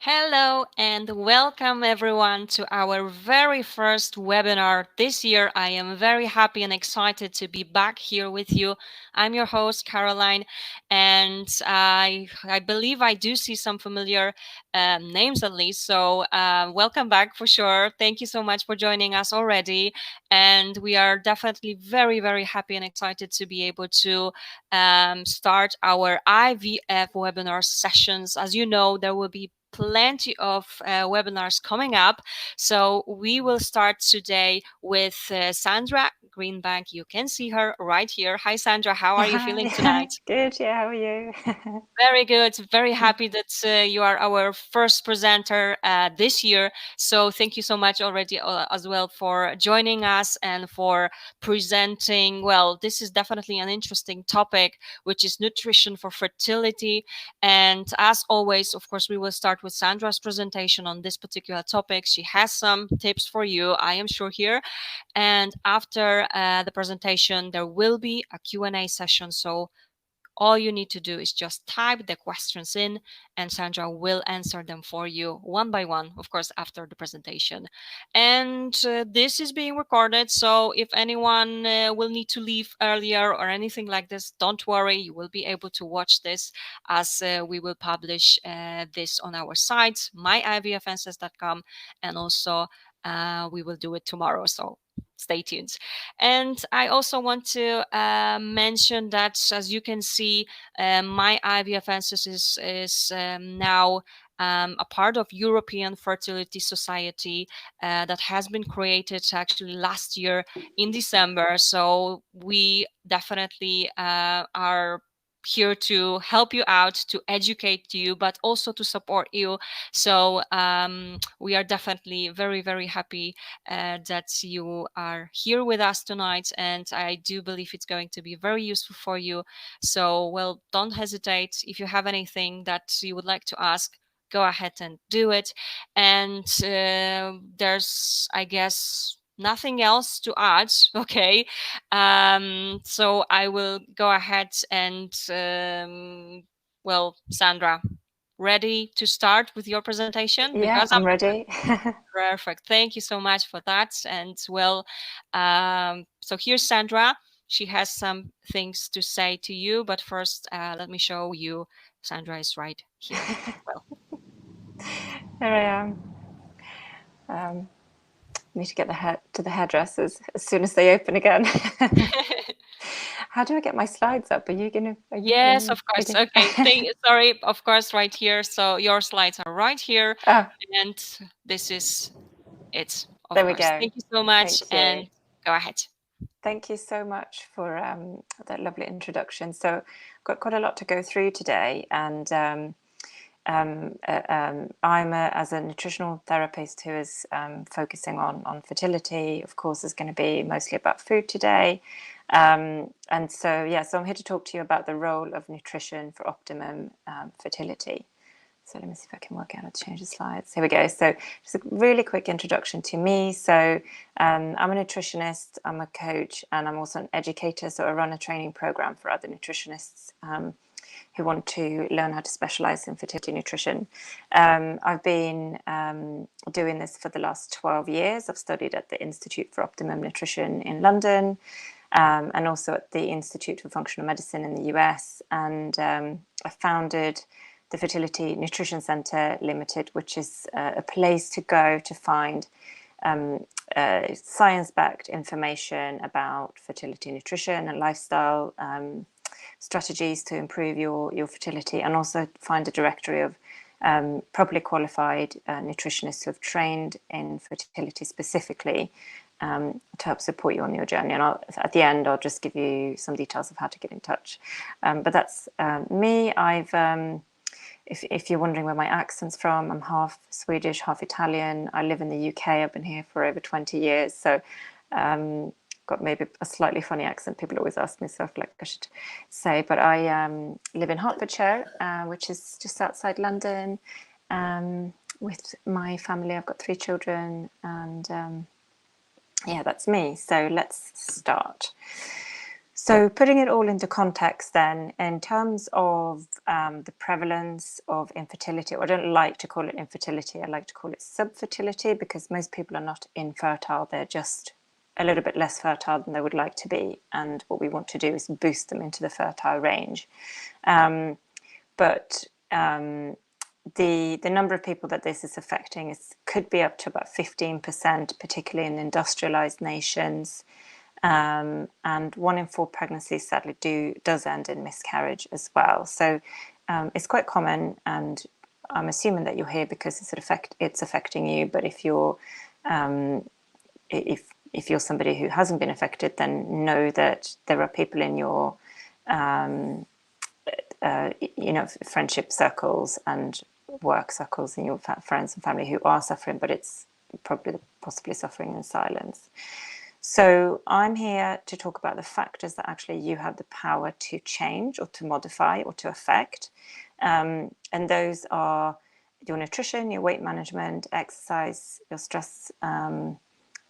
Hello and welcome everyone to our very first webinar this year. I am very happy and excited to be back here with you. I'm your host, Caroline, and I believe I do see some familiar names at least. So welcome back for sure. Thank you so much for joining us already. And we are definitely very, very happy and excited to be able to start our IVF webinar sessions. As you know, there will be plenty of webinars coming up. So we will start today with Sandra Greenbank. You can see her right here. Hi, Sandra. How are you feeling Hi, tonight? good. Yeah, how are you? Very good. Very happy that you are our first presenter this year. So thank you so much already as well for joining us and for presenting. Well, this is definitely an interesting topic, which is nutrition for fertility. And as always, of course, we will start with Sandra's presentation on this particular topic. She has some tips for you, I am sure, here. And after the presentation, there will be a Q&A session. So all you need to do is just type the questions in and Sandra will answer them for you one by one, of course, after the presentation. And this is being recorded, so if anyone will need to leave earlier or anything like this, don't worry, you will be able to watch this as we will publish this on our site, myivfnss.com, and also we will do it tomorrow. So stay tuned. And I also want to mention that, as you can see, my IVF ancestors is now a part of European Fertility Society that has been created actually last year in December. So we definitely are here to help you out, to educate you, but also to support you. So we are definitely very, very happy that you are here with us tonight. And I do believe it's going to be very useful for you. So, well, don't hesitate. If you have anything that you would like to ask, go ahead and do it. And there's, I guess, nothing else to add. Okay. So I will go ahead and, well, Sandra, ready to start with your presentation? Yeah, Because I'm ready. perfect. Thank you so much for that. And well, so here's Sandra. She has some things to say to you, but first, let me show you. Sandra is right here. Well, Here I am. Um, Need to get to the hairdressers as soon as they open again. How do I get my slides up? Are you yes, gonna of course. begin? Okay. Sorry, of course, right here. So your slides are right here, Oh, and this is it. Of there we course. go. Thank you so much, Thank you. and go ahead. Thank you so much for that lovely introduction. So, I've got quite a lot to go through today, and as a nutritional therapist who is focusing on fertility. Of course, is going to be mostly about food today. And so, yeah, so I'm here to talk to you about the role of nutrition for optimum fertility. So let me see if I can work out how to change the slides. Here we go. So just a really quick introduction to me. So I'm a nutritionist, I'm a coach, and I'm also an educator. So I run a training program for other nutritionists who want to learn how to specialize in fertility nutrition. I've been doing this for the last 12 years. I've studied at the Institute for Optimum Nutrition in London and also at the Institute for Functional Medicine in the US. And I founded the Fertility Nutrition Centre Limited, which is a place to go to find science-backed information about fertility nutrition and lifestyle strategies to improve your fertility, and also find a directory of properly qualified nutritionists who have trained in fertility specifically to help support you on your journey. And at the end, I'll just give you some details of how to get in touch. But that's me. If you're wondering where my accent's from, I'm half Swedish, half Italian. I live in the UK. I've been here for over 20 years. So got maybe a slightly funny accent. People always ask me stuff like I should say. But I live in Hertfordshire, which is just outside London, with my family. I've got 3 children. And yeah, that's me. So let's start. So putting it all into context then, in terms of the prevalence of infertility, or I don't like to call it infertility, I like to call it subfertility, because most people are not infertile, they're just a little bit less fertile than they would like to be. And what we want to do is boost them into the fertile range. But the number of people that this is affecting could be up to about 15%, particularly in industrialized nations. And 1 in 4 pregnancies sadly does end in miscarriage as well. So it's quite common, and I'm assuming that you're here because it's affecting you. But if you're if you're somebody who hasn't been affected, then know that there are people in your friendship circles and work circles and your friends and family who are suffering, but it's possibly suffering in silence. So I'm here to talk about the factors that actually you have the power to change or to modify or to affect. And those are your nutrition, your weight management, exercise, your stress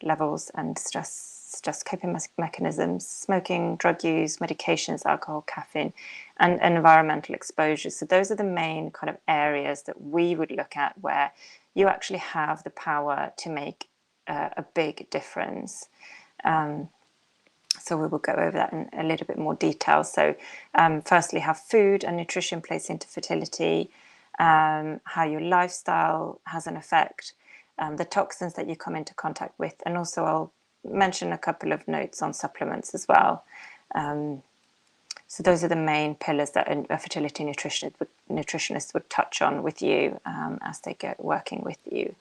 levels and stress coping mechanisms, smoking, drug use, medications, alcohol, caffeine, and environmental exposure. So those are the main kind of areas that we would look at where you actually have the power to make a big difference. So we will go over that in a little bit more detail. So firstly, how food and nutrition plays into fertility, how your lifestyle has an effect, the toxins that you come into contact with, and also I'll mention a couple of notes on supplements as well. So those are the main pillars that a fertility nutritionist would touch on with you as they get working with you.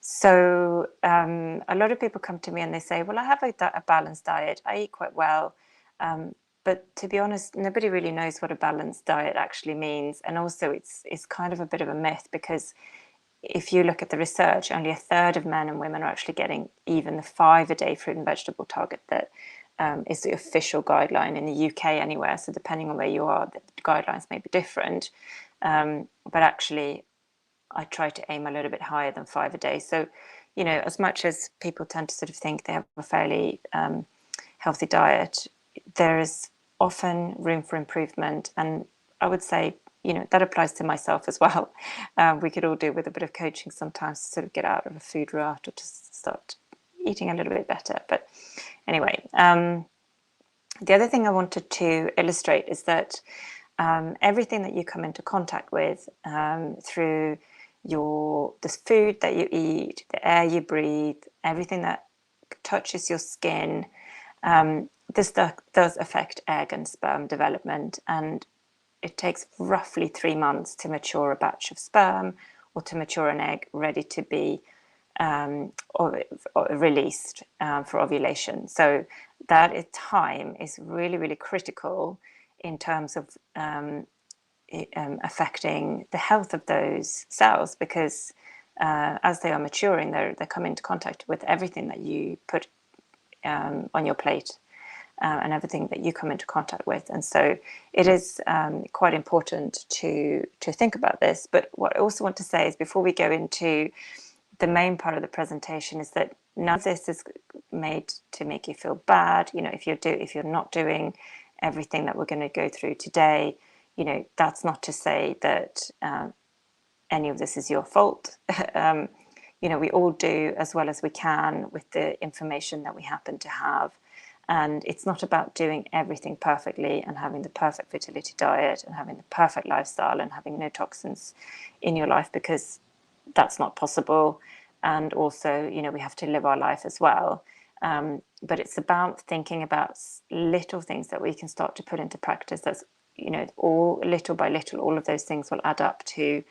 So a lot of people come to me and they say, well, I have a balanced diet. I eat quite well. But to be honest, nobody really knows what a balanced diet actually means. And also it's kind of a bit of a myth, because if you look at the research, only a third of men and women are actually getting even the 5-a-day fruit and vegetable target that is the official guideline in the UK anywhere. So depending on where you are, the guidelines may be different. But actually, I try to aim a little bit higher than 5 a day. So, as much as people tend to sort of think they have a fairly healthy diet, there is often room for improvement. And I would say, that applies to myself as well. We could all do with a bit of coaching sometimes to sort of get out of a food rut or to start eating a little bit better. But anyway, the other thing I wanted to illustrate is that everything that you come into contact with through the food that you eat, the air you breathe, everything that touches your skin, this does affect egg and sperm development. And it takes roughly 3 months to mature a batch of sperm or to mature an egg ready to be or released for ovulation. So that time is really, really critical in terms of affecting the health of those cells, because as they are maturing, they're coming into contact with everything that you put on your plate and everything that you come into contact with. And so it is quite important to think about this. But what I also want to say is, before we go into the main part of the presentation, is that none of this is made to make you feel bad. If you're not doing everything that we're going to go through today, that's not to say that any of this is your fault. We all do as well as we can with the information that we happen to have. And it's not about doing everything perfectly and having the perfect fertility diet and having the perfect lifestyle and having no toxins in your life, because that's not possible. And also, we have to live our life as well. But it's about thinking about little things that we can start to put into practice. That's, all little by little, all of those things will add up to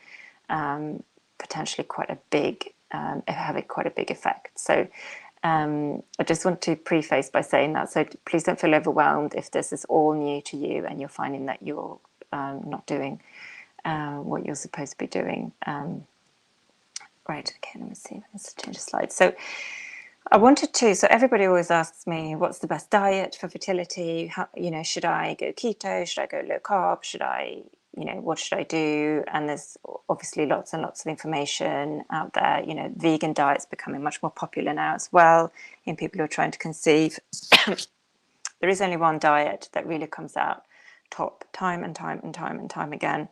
potentially having quite a big effect. So I just want to preface by saying that. So please don't feel overwhelmed if this is all new to you and you're finding that you're not doing what you're supposed to be doing. Right, okay, let me see. Let's change the slide. So so everybody always asks me, what's the best diet for fertility? Should I go keto? Should I go low carb? What should I do? And there's obviously lots and lots of information out there. Vegan diet's becoming much more popular now as well in people who are trying to conceive. there is only one diet that really comes out top time and time again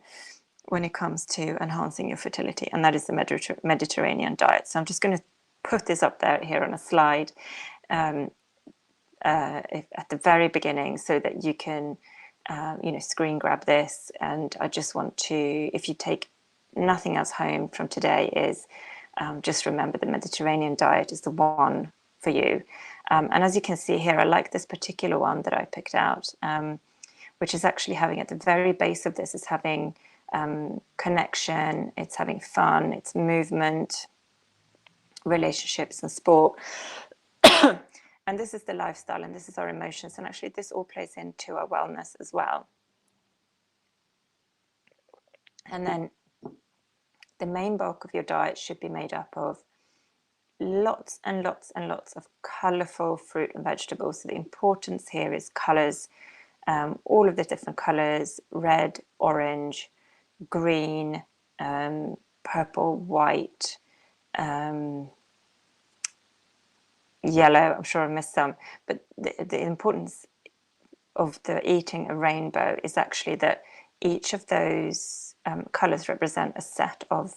when it comes to enhancing your fertility, and that is the Mediterranean diet. So I'm just going to put this up there here on a slide at the very beginning, so that you can screen grab this. And I just want to, if you take nothing else home from today, is just remember the Mediterranean diet is the one for you. And as you can see here, I like this particular one that I picked out, which is actually having, at the very base of this, is having connection, it's having fun, it's movement, relationships and sport. And this is the lifestyle, and this is our emotions, and actually this all plays into our wellness as well. And then the main bulk of your diet should be made up of lots and lots and lots of colourful fruit and vegetables. So the importance here is colours, all of the different colours: red, orange, green, purple, white, yellow. I'm sure I missed some, but the importance of the eating a rainbow is actually that each of those colours represent a set of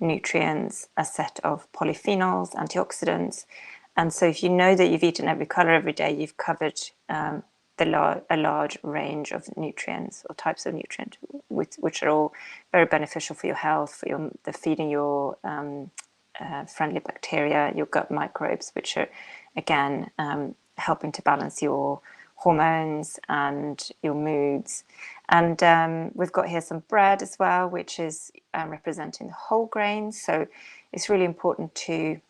nutrients, a set of polyphenols, antioxidants. And so if you know that you've eaten every colour every day, you've covered a large range of nutrients or types of nutrients, which are all very beneficial for your health, for the feeding your friendly bacteria, your gut microbes, which are again helping to balance your hormones and your moods. And we've got here some bread as well, which is representing the whole grains. So it's really important to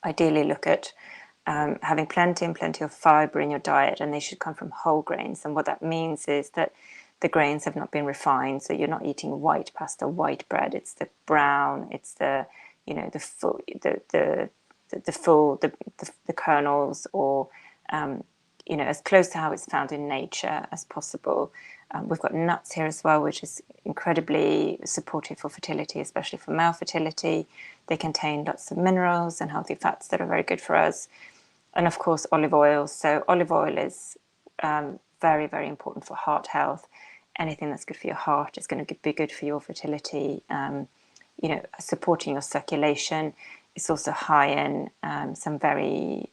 ideally look at having plenty of fiber in your diet, and they should come from whole grains. And what that means is that the grains have not been refined, so you're not eating white pasta, white bread. It's the brown, it's the the kernels, or as close to how it's found in nature as possible. We've got nuts here as well, which is incredibly supportive for fertility, especially for male fertility. They contain lots of minerals and healthy fats that are very good for us. And of course, olive oil. So olive oil is very, very important for heart health. Anything that's good for your heart is going to be good for your fertility. Supporting your circulation. It's also high in some very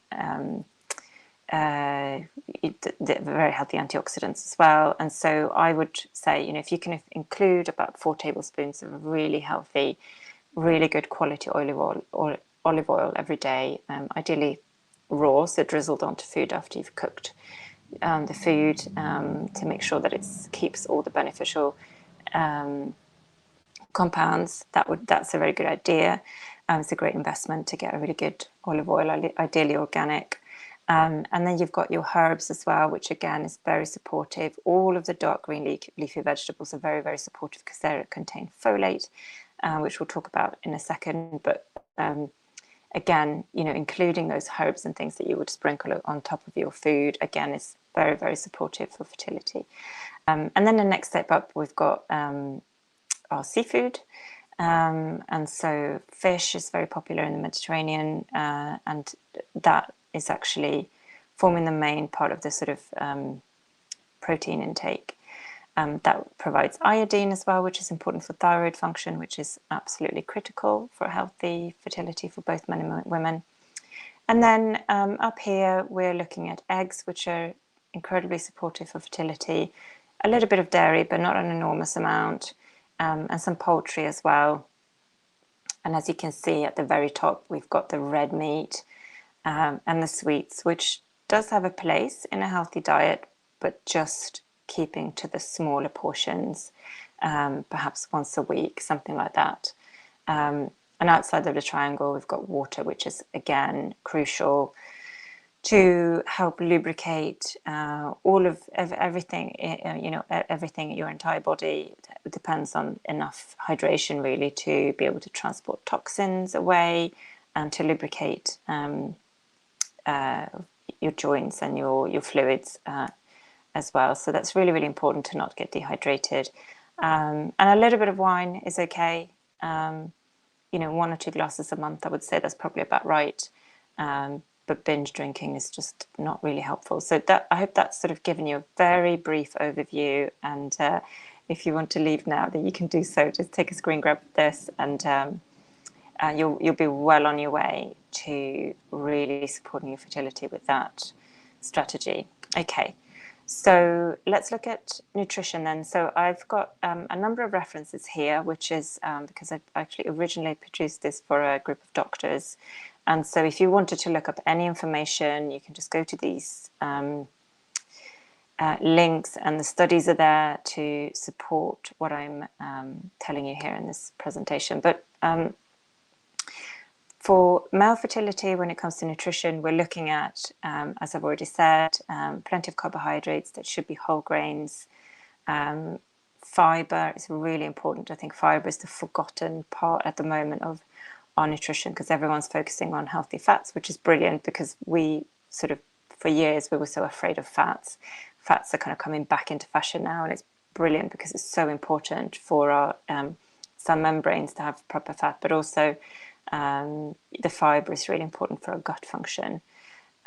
very healthy antioxidants as well. And so I would say, if you can include about 4 tablespoons of really healthy, really good quality olive oil every day, ideally raw, so drizzled onto food after you've cooked the food, to make sure that it keeps all the beneficial compounds. That's a very good idea. It's a great investment to get a really good olive oil, ideally organic. And then you've got your herbs as well, which again is very supportive. All of the dark green leafy vegetables are very, very supportive because they contain folate, which we'll talk about in a second. But again, including those herbs and things that you would sprinkle on top of your food, again, is very, very supportive for fertility. And then the next step up, we've got our seafood. And so fish is very popular in the Mediterranean, and that is actually forming the main part of the sort of protein intake. That provides iodine as well, which is important for thyroid function, which is absolutely critical for healthy fertility for both men and women. And then up here, we're looking at eggs, which are incredibly supportive for fertility. A little bit of dairy, but not an enormous amount, and some poultry as well. And as you can see at the very top, we've got the red meat and the sweets, which does have a place in a healthy diet, but just keeping to the smaller portions, perhaps once a week, something like that. And outside of the triangle, we've got water, which is again crucial to help lubricate all of everything. Everything in your entire body depends on enough hydration, really, to be able to transport toxins away and to lubricate your joints and your fluids as well. So that's really, really important to not get dehydrated. And a little bit of wine is okay. 1 or 2 glasses a month, I would say that's probably about right. but binge drinking is just not really helpful. So that, I hope that's sort of given you a very brief overview. And if you want to leave now, then you can do so. Just take a screen grab of this, and you'll be well on your way to really supporting your fertility with that strategy. Okay, so let's look at nutrition then. So I've got a number of references here, which is because I actually originally produced this for a group of doctors. And so if you wanted to look up any information, you can just go to these links, and the studies are there to support what I'm telling you here in this presentation. But for male fertility, when it comes to nutrition, we're looking at, as I've already said, plenty of carbohydrates that should be whole grains. Fiber is really important. I think fiber is the forgotten part at the moment of our nutrition, because everyone's focusing on healthy fats, which is brilliant, because we sort of, for years, we were so afraid of fats. Fats are kind of coming back into fashion now, and it's brilliant because it's so important for our cell membranes to have proper fat, but also the fiber is really important for our gut function,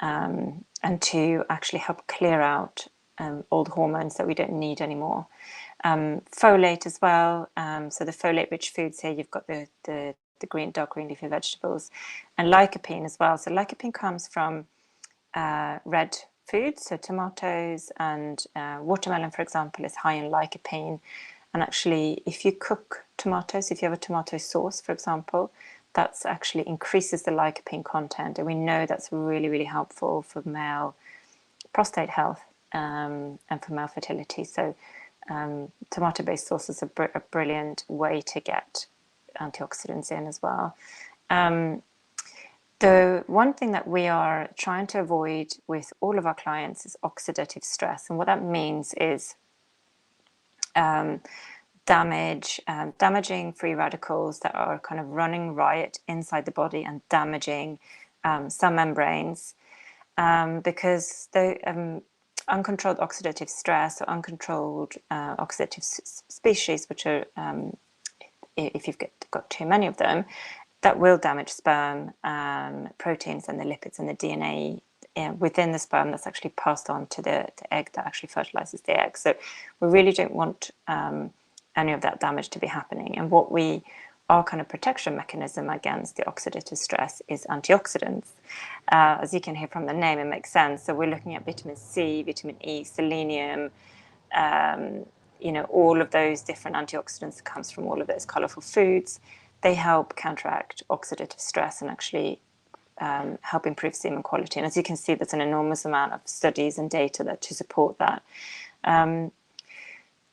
and to actually help clear out all the hormones that we don't need anymore. Folate as well. So the folate-rich foods here, you've got the green, dark green leafy vegetables, and lycopene as well. So lycopene comes from red foods, so tomatoes and watermelon, for example, is high in lycopene. And actually, if you cook tomatoes, if you have a tomato sauce, for example, that's actually increases the lycopene content, and we know that's really, really helpful for male prostate health and for male fertility. So tomato-based sauces are a brilliant way to get antioxidants in as well. The one thing that we are trying to avoid with all of our clients is oxidative stress, and what that means is damaging free radicals that are kind of running riot inside the body and damaging cell membranes, because the uncontrolled oxidative stress or uncontrolled oxidative species, which are, if you've got too many of them, that will damage sperm proteins and the lipids and the DNA within the sperm that's actually passed on to the egg that actually fertilizes the egg. So we really don't want any of that damage to be happening. And our kind of protection mechanism against the oxidative stress is antioxidants. As you can hear from the name, it makes sense. So we're looking at vitamin C, vitamin E, selenium, all of those different antioxidants that comes from all of those colorful foods. They help counteract oxidative stress and actually help improve semen quality. And as you can see, there's an enormous amount of studies and data to support that.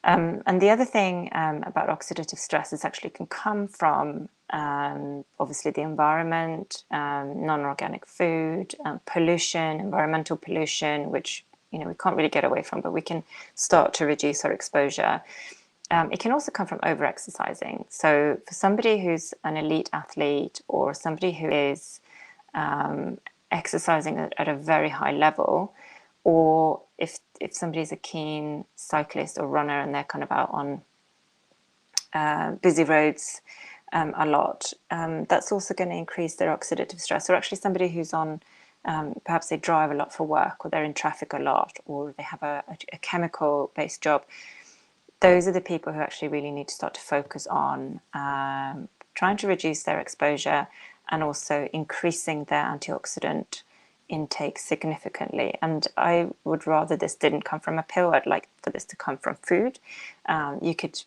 And the other thing about oxidative stress is actually can come from obviously the environment, non-organic food, pollution, environmental pollution, which we can't really get away from, but we can start to reduce our exposure. It can also come from over-exercising. So for somebody who's an elite athlete or somebody who is exercising at a very high level, or if somebody's a keen cyclist or runner and they're kind of out on busy roads a lot, that's also going to increase their oxidative stress. Or actually somebody who's on, perhaps they drive a lot for work, or they're in traffic a lot, or they have a chemical-based job. Those are the people who actually really need to start to focus on trying to reduce their exposure and also increasing their antioxidant intake significantly. And I would rather this didn't come from a pill. I'd like for this to come from food. You could,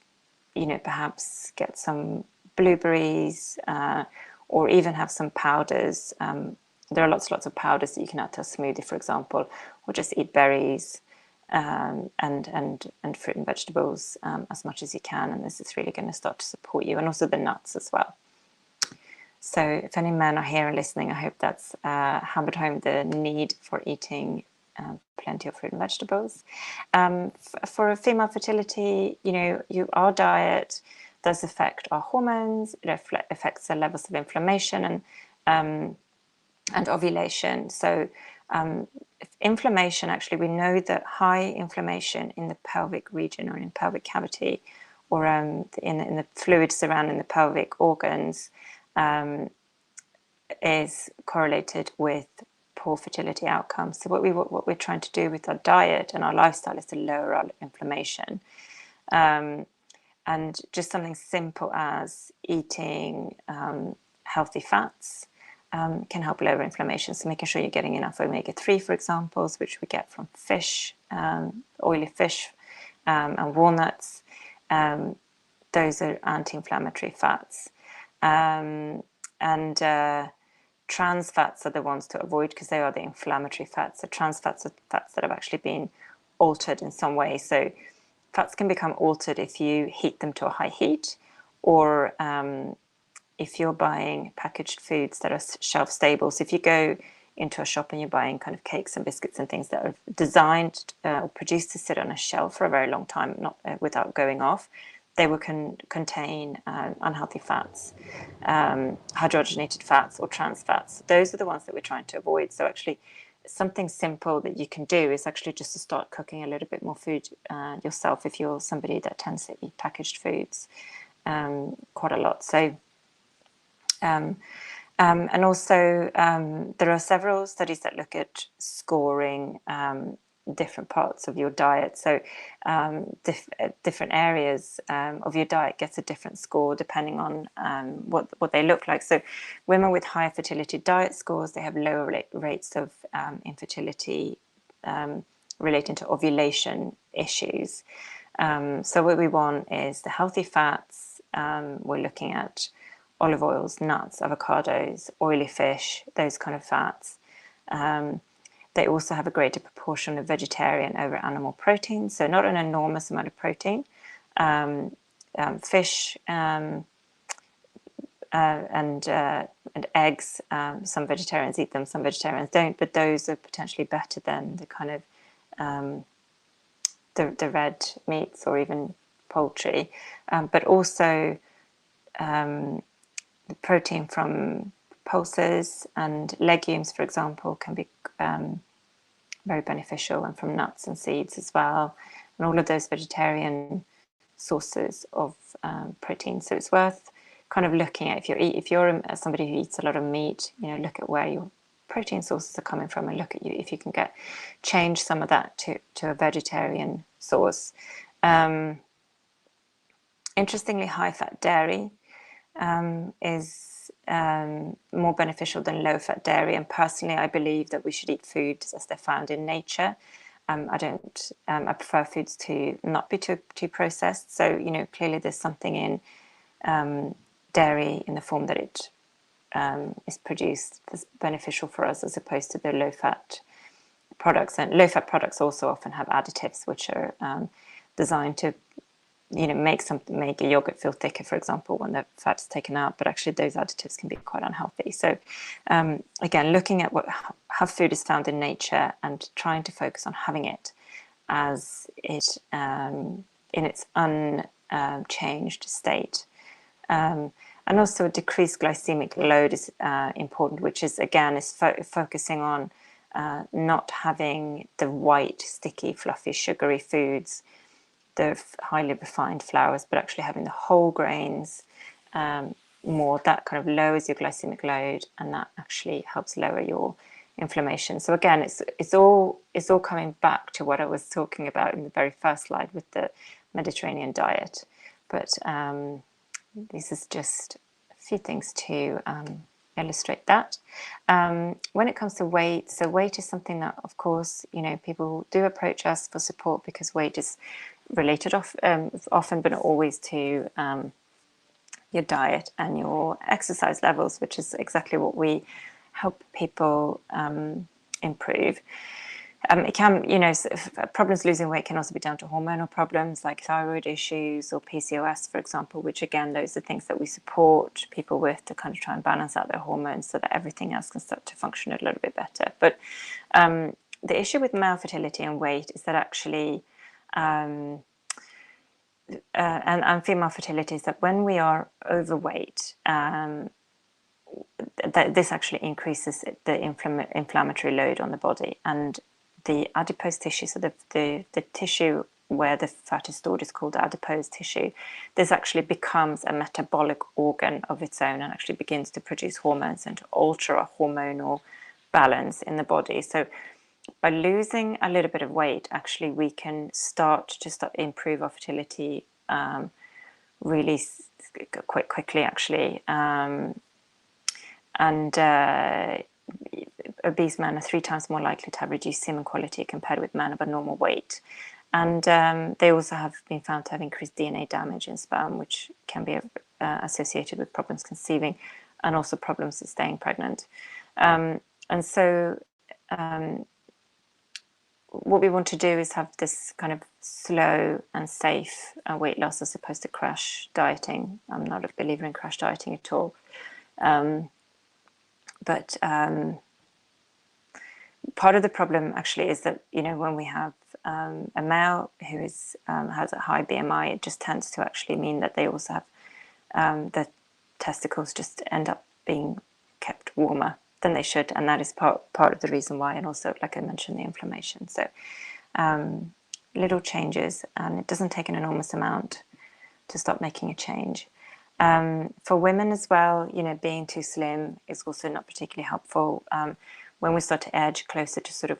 perhaps get some blueberries or even have some powders. There are lots of powders that you can add to a smoothie, for example, or just eat berries and fruit and vegetables as much as you can, and this is really going to start to support you, and also the nuts as well. So if any men are here and listening, I hope that's hammered home the need for eating plenty of fruit and vegetables. For female fertility, our diet does affect our hormones. It affects the levels of inflammation and ovulation. So inflammation, actually, we know that high inflammation in the pelvic region or in pelvic cavity, or in the fluid surrounding the pelvic organs, is correlated with poor fertility outcomes. So what we're trying to do with our diet and our lifestyle is to lower our inflammation. And just something simple as eating healthy fats can help lower inflammation. So making sure you're getting enough omega-3, for example, which we get from fish, oily fish, and walnuts. Those are anti-inflammatory fats. And trans fats are the ones to avoid because they are the inflammatory fats. So trans fats are fats that have actually been altered in some way. So fats can become altered if you heat them to a high heat, or if you're buying packaged foods that are shelf stable. So if you go into a shop and you're buying kind of cakes and biscuits and things that are designed or produced to sit on a shelf for a very long time, not without going off, they will contain unhealthy fats, hydrogenated fats or trans fats. Those are the ones that we're trying to avoid. So actually, something simple that you can do is actually just to start cooking a little bit more food yourself if you're somebody that tends to eat packaged foods quite a lot. So and also there are several studies that look at scoring different parts of your diet. So different areas of your diet gets a different score depending on what they look like. So women with higher fertility diet scores, they have lower rates of infertility relating to ovulation issues. So what we want is the healthy fats. We're looking at olive oils, nuts, avocados, oily fish, those kind of fats. They also have a greater proportion of vegetarian over animal protein, so not an enormous amount of protein. Fish and eggs, some vegetarians eat them, some vegetarians don't, but those are potentially better than the kind of the red meats or even poultry. But also the protein from pulses and legumes, for example, can be very beneficial, and from nuts and seeds as well, and all of those vegetarian sources of protein. So it's worth kind of looking at if you're somebody who eats a lot of meat, look at where your protein sources are coming from, and look at if you can change some of that to a vegetarian source. Interestingly, high fat dairy is more beneficial than low fat dairy, and personally I believe that we should eat foods as they're found in nature. I prefer foods to not be too processed. So clearly there's something in dairy in the form that it is produced that's beneficial for us, as opposed to the low fat products. And low fat products also often have additives which are designed to make a yogurt feel thicker, for example, when the fat's taken out, but actually those additives can be quite unhealthy. So again, looking at how food is found in nature and trying to focus on having it as it in its unchanged state. And also a decreased glycemic load is important, which is again focusing on not having the white, sticky, fluffy, sugary foods, the highly refined flours, but actually having the whole grains more. That kind of lowers your glycemic load, and that actually helps lower your inflammation. So again, it's all coming back to what I was talking about in the very first slide with the Mediterranean diet. But this is just a few things to illustrate that. When it comes to weight, so weight is something that, of course, people do approach us for support because weight is related often, but not always, to your diet and your exercise levels, which is exactly what we help people improve. It can, problems losing weight can also be down to hormonal problems like thyroid issues or PCOS, for example, which again, those are things that we support people with to kind of try and balance out their hormones so that everything else can start to function a little bit better. But the issue with male fertility and weight is that actually and female fertility is that when we are overweight, this actually increases the inflammatory load on the body, and the adipose tissue, so the tissue where the fat is stored, is called adipose tissue. This actually becomes a metabolic organ of its own and actually begins to produce hormones and to alter our hormonal balance in the body. So by losing a little bit of weight, actually we can start to improve our fertility really quite quickly, actually. And obese men are 3 times more likely to have reduced semen quality compared with men of a normal weight. And they also have been found to have increased DNA damage in sperm, which can be associated with problems conceiving and also problems with staying pregnant. And so what we want to do is have this kind of slow and safe weight loss as opposed to crash dieting. I'm not a believer in crash dieting at all. But part of the problem actually is that, when we have a male who has a high BMI, it just tends to actually mean that they also have the testicles just end up being kept warmer than they should, and that is part of the reason why, and also, like I mentioned, the inflammation. So little changes, and it doesn't take an enormous amount to start making a change. For women as well, being too slim is also not particularly helpful. When we start to edge closer to sort of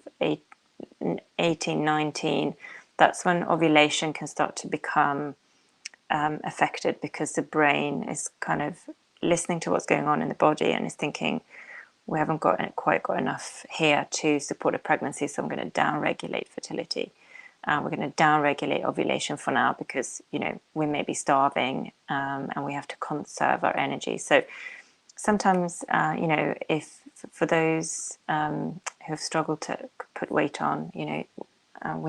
18, 19, that's when ovulation can start to become affected, because the brain is kind of listening to what's going on in the body and is thinking, we haven't quite got enough here to support a pregnancy, so I'm going to down-regulate fertility. We're going to down-regulate ovulation for now because, we may be starving and we have to conserve our energy. So sometimes, if for those who have struggled to put weight on, we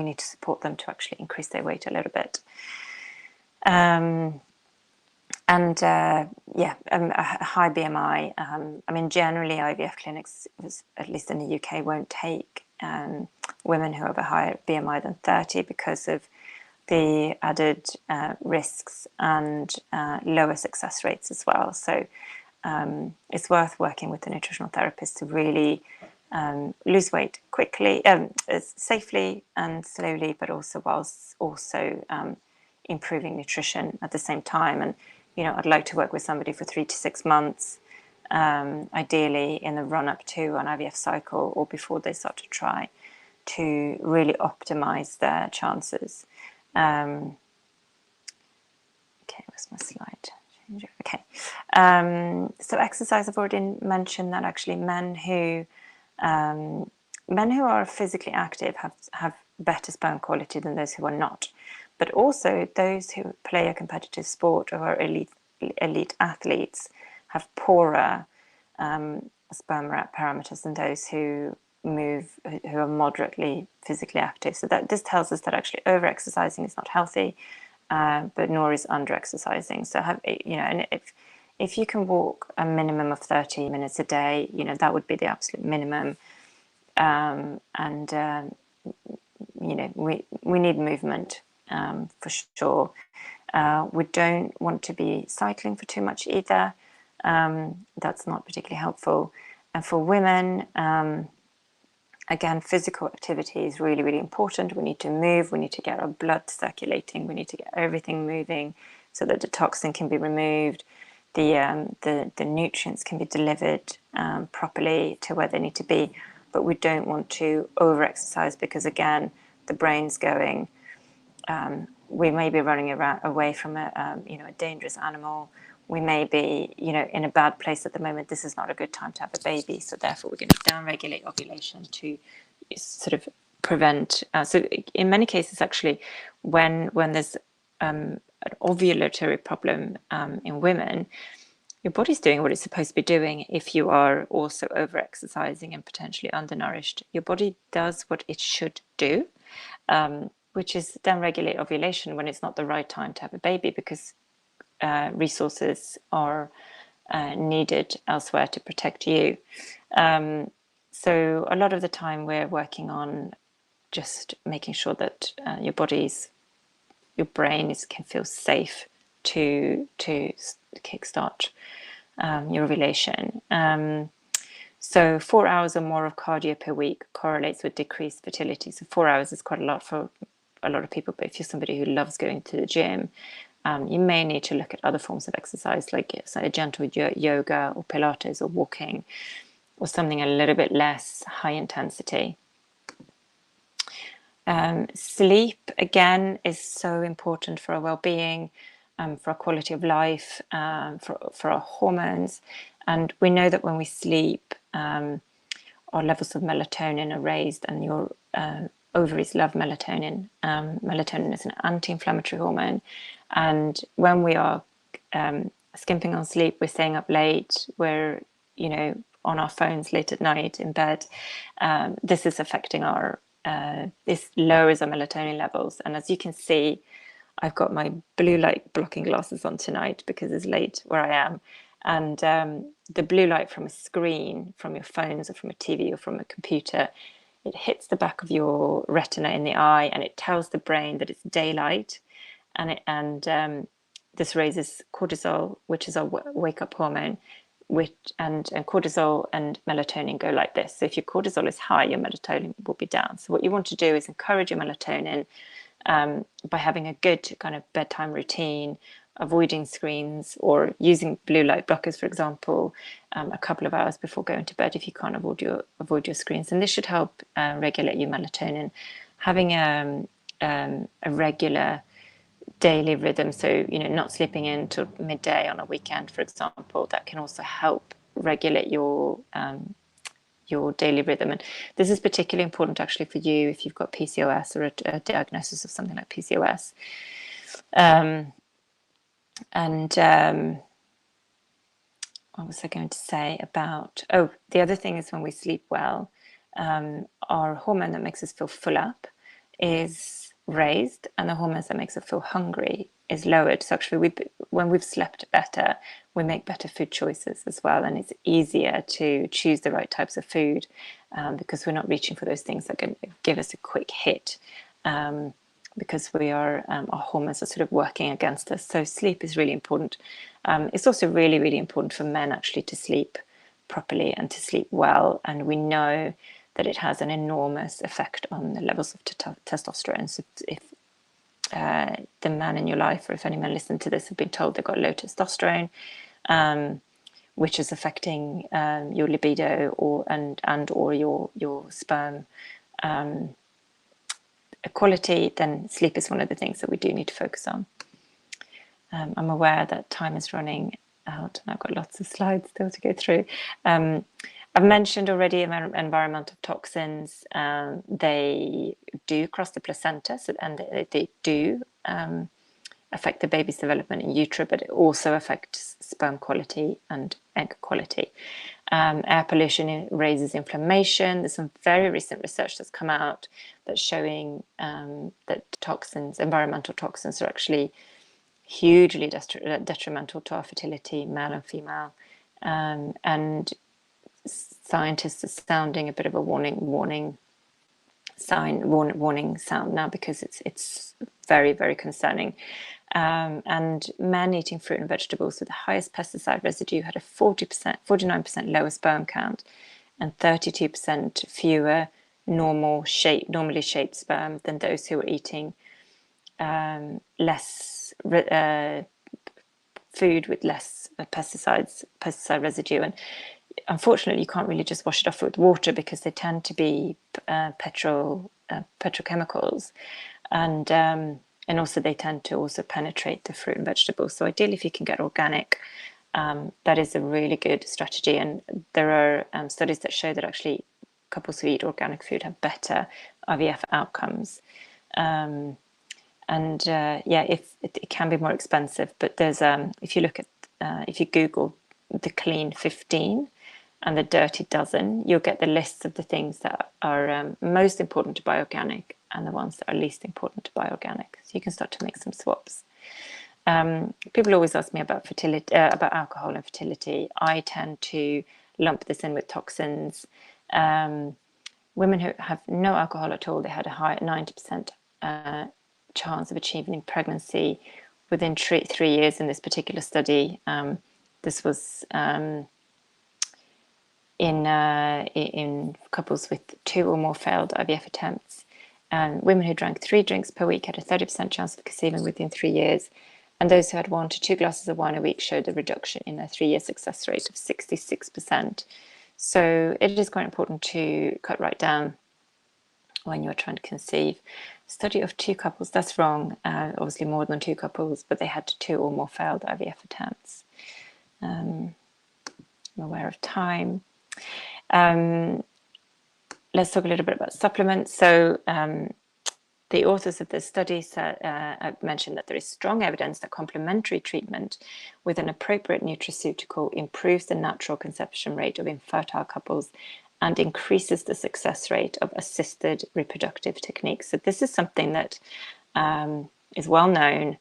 need to support them to actually increase their weight a little bit. A high BMI. Generally IVF clinics, at least in the UK, won't take women who have a higher BMI than 30 because of the added risks and lower success rates as well. So it's worth working with a nutritional therapist to really lose weight quickly, safely and slowly, but also whilst improving nutrition at the same time. And I'd like to work with somebody for 3 to 6 months, ideally in the run-up to an IVF cycle or before they start to try, to really optimize their chances. Okay, where's my slide? Okay, so exercise, I've already mentioned that actually men who are physically active have better sperm quality than those who are not. But also those who play a competitive sport or are elite athletes have poorer sperm parameters than those who are moderately physically active. So that this tells us that actually over-exercising is not healthy, but nor is under-exercising. So and if you can walk a minimum of 30 minutes a day, that would be the absolute minimum. We need movement. For sure. We don't want to be cycling for too much either. That's not particularly helpful. And for women, again, physical activity is really, really important. We need to move. We need to get our blood circulating. We need to get everything moving so that the toxin can be removed. The nutrients can be delivered properly to where they need to be. But we don't want to over-exercise because, again, the brain's going, we may be running away from a dangerous animal. We may be, in a bad place at the moment. This is not a good time to have a baby. So therefore, we're going to down-regulate ovulation to sort of prevent. So in many cases, actually, when there's an ovulatory problem in women, your body's doing what it's supposed to be doing. If you are also over-exercising and potentially undernourished, your body does what it should do. Which is down-regulate ovulation when it's not the right time to have a baby, because resources are needed elsewhere to protect you. So a lot of the time we're working on just making sure that your brain can feel safe to kickstart your ovulation. So 4 hours or more of cardio per week correlates with decreased fertility. So 4 hours is quite a lot for a lot of people, but if you're somebody who loves going to the gym, you may need to look at other forms of exercise, like a gentle yoga or Pilates or walking. or something a little bit less high intensity. Sleep, again, is so important for our well-being, for our quality of life, for our hormones. And we know that when we sleep, our levels of melatonin are raised, and your ovaries love melatonin. Melatonin is an anti-inflammatory hormone. And when we are skimping on sleep, we're staying up late, we're, on our phones late at night in bed, this is affecting this lowers our melatonin levels. And as you can see, I've got my blue light blocking glasses on tonight because it's late where I am. And the blue light from a screen, from your phones or from a TV or from a computer, it hits the back of your retina in the eye, and it tells the brain that it's daylight. And this raises cortisol, which is our wake-up hormone, and cortisol and melatonin go like this. So if your cortisol is high, your melatonin will be down. So what you want to do is encourage your melatonin by having a good kind of bedtime routine, avoiding screens or using blue light blockers, for example, a couple of hours before going to bed if you can't avoid your screens. And this should help regulate your melatonin. Having a regular daily rhythm, so not sleeping in till midday on a weekend, for example, that can also help regulate your daily rhythm. And this is particularly important actually for you if you've got PCOS or a diagnosis of something like PCOS. What was I going to say about, the other thing is when we sleep well, our hormone that makes us feel full up is raised, and the hormones that makes us feel hungry is lowered. So actually when we've slept better, we make better food choices as well, and it's easier to choose the right types of food because we're not reaching for those things that can give us a quick hit, because our hormones are sort of working against us. So sleep is really important. It's also really, really important for men actually to sleep properly and to sleep well, and we know that it has an enormous effect on the levels of testosterone. So if the man in your life, or if any men listen to this, have been told they've got low testosterone, which is affecting your libido or your sperm quality, then sleep is one of the things that we do need to focus on. I'm aware that time is running out, and I've got lots of slides still to go through. I've mentioned already environmental toxins. They do cross the placenta, and they do affect the baby's development in utero, but it also affects sperm quality and egg quality. Air pollution raises inflammation. There's some very recent research that's come out that's showing that environmental toxins, are actually hugely detrimental to our fertility, male and female. And scientists are sounding a bit of a warning sound now, because it's very, very concerning. And men eating fruit and vegetables with the highest pesticide residue had a 49% lower sperm count and 32% fewer normally shaped sperm than those who were eating less food with less pesticide residue. And unfortunately, you can't really just wash it off with water, because they tend to be petrochemicals, and also they tend to also penetrate the fruit and vegetables. So ideally, if you can get organic, that is a really good strategy. And there are studies that show that actually couples who eat organic food have better IVF outcomes. It can be more expensive, but there's if you Google the clean 15 and the dirty dozen, you'll get the lists of the things that are most important to buy organic and the ones that are least important to buy organic. So you can start to make some swaps. People always ask me about fertility, about alcohol and fertility. I tend to lump this in with toxins. Women who have no alcohol at all, they had a high 90% chance of achieving pregnancy within 3 years in this particular study. This was in couples with 2 or more failed IVF attempts. Women who drank 3 drinks per week had a 30% chance of conceiving within 3 years, and those who had 1 to 2 glasses of wine a week showed a reduction in their 3-year success rate of 66%. So it is quite important to cut right down when you're trying to conceive. Study of 2 couples, that's wrong, obviously more than 2 couples, but they had 2 or more failed IVF attempts. I'm aware of time. Let's talk a little bit about supplements. So the authors of this study mentioned that there is strong evidence that complementary treatment with an appropriate nutraceutical improves the natural conception rate of infertile couples and increases the success rate of assisted reproductive techniques. So this is something that is well known,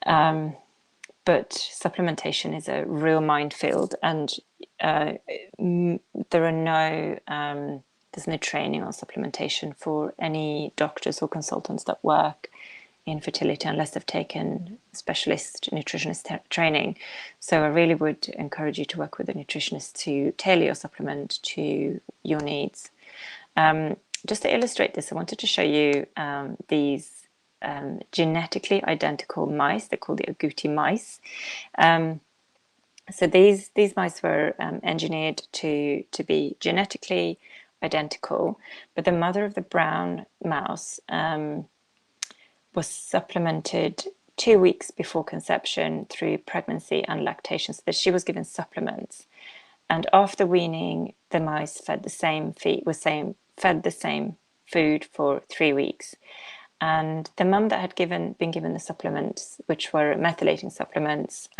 but supplementation is a real minefield, and there are no there's no training on supplementation for any doctors or consultants that work in fertility unless they've taken specialist nutritionist training. So I really would encourage you to work with a nutritionist to tailor your supplement to your needs. Just to illustrate this, I wanted to show you these genetically identical mice. They're called the agouti mice. So these mice were engineered to be genetically identical, but the mother of the brown mouse was supplemented 2 weeks before conception through pregnancy and lactation, so that she was given supplements. And after weaning, the mice fed the same food for 3 weeks. And the mum that had been given the supplements, which were methylating supplements,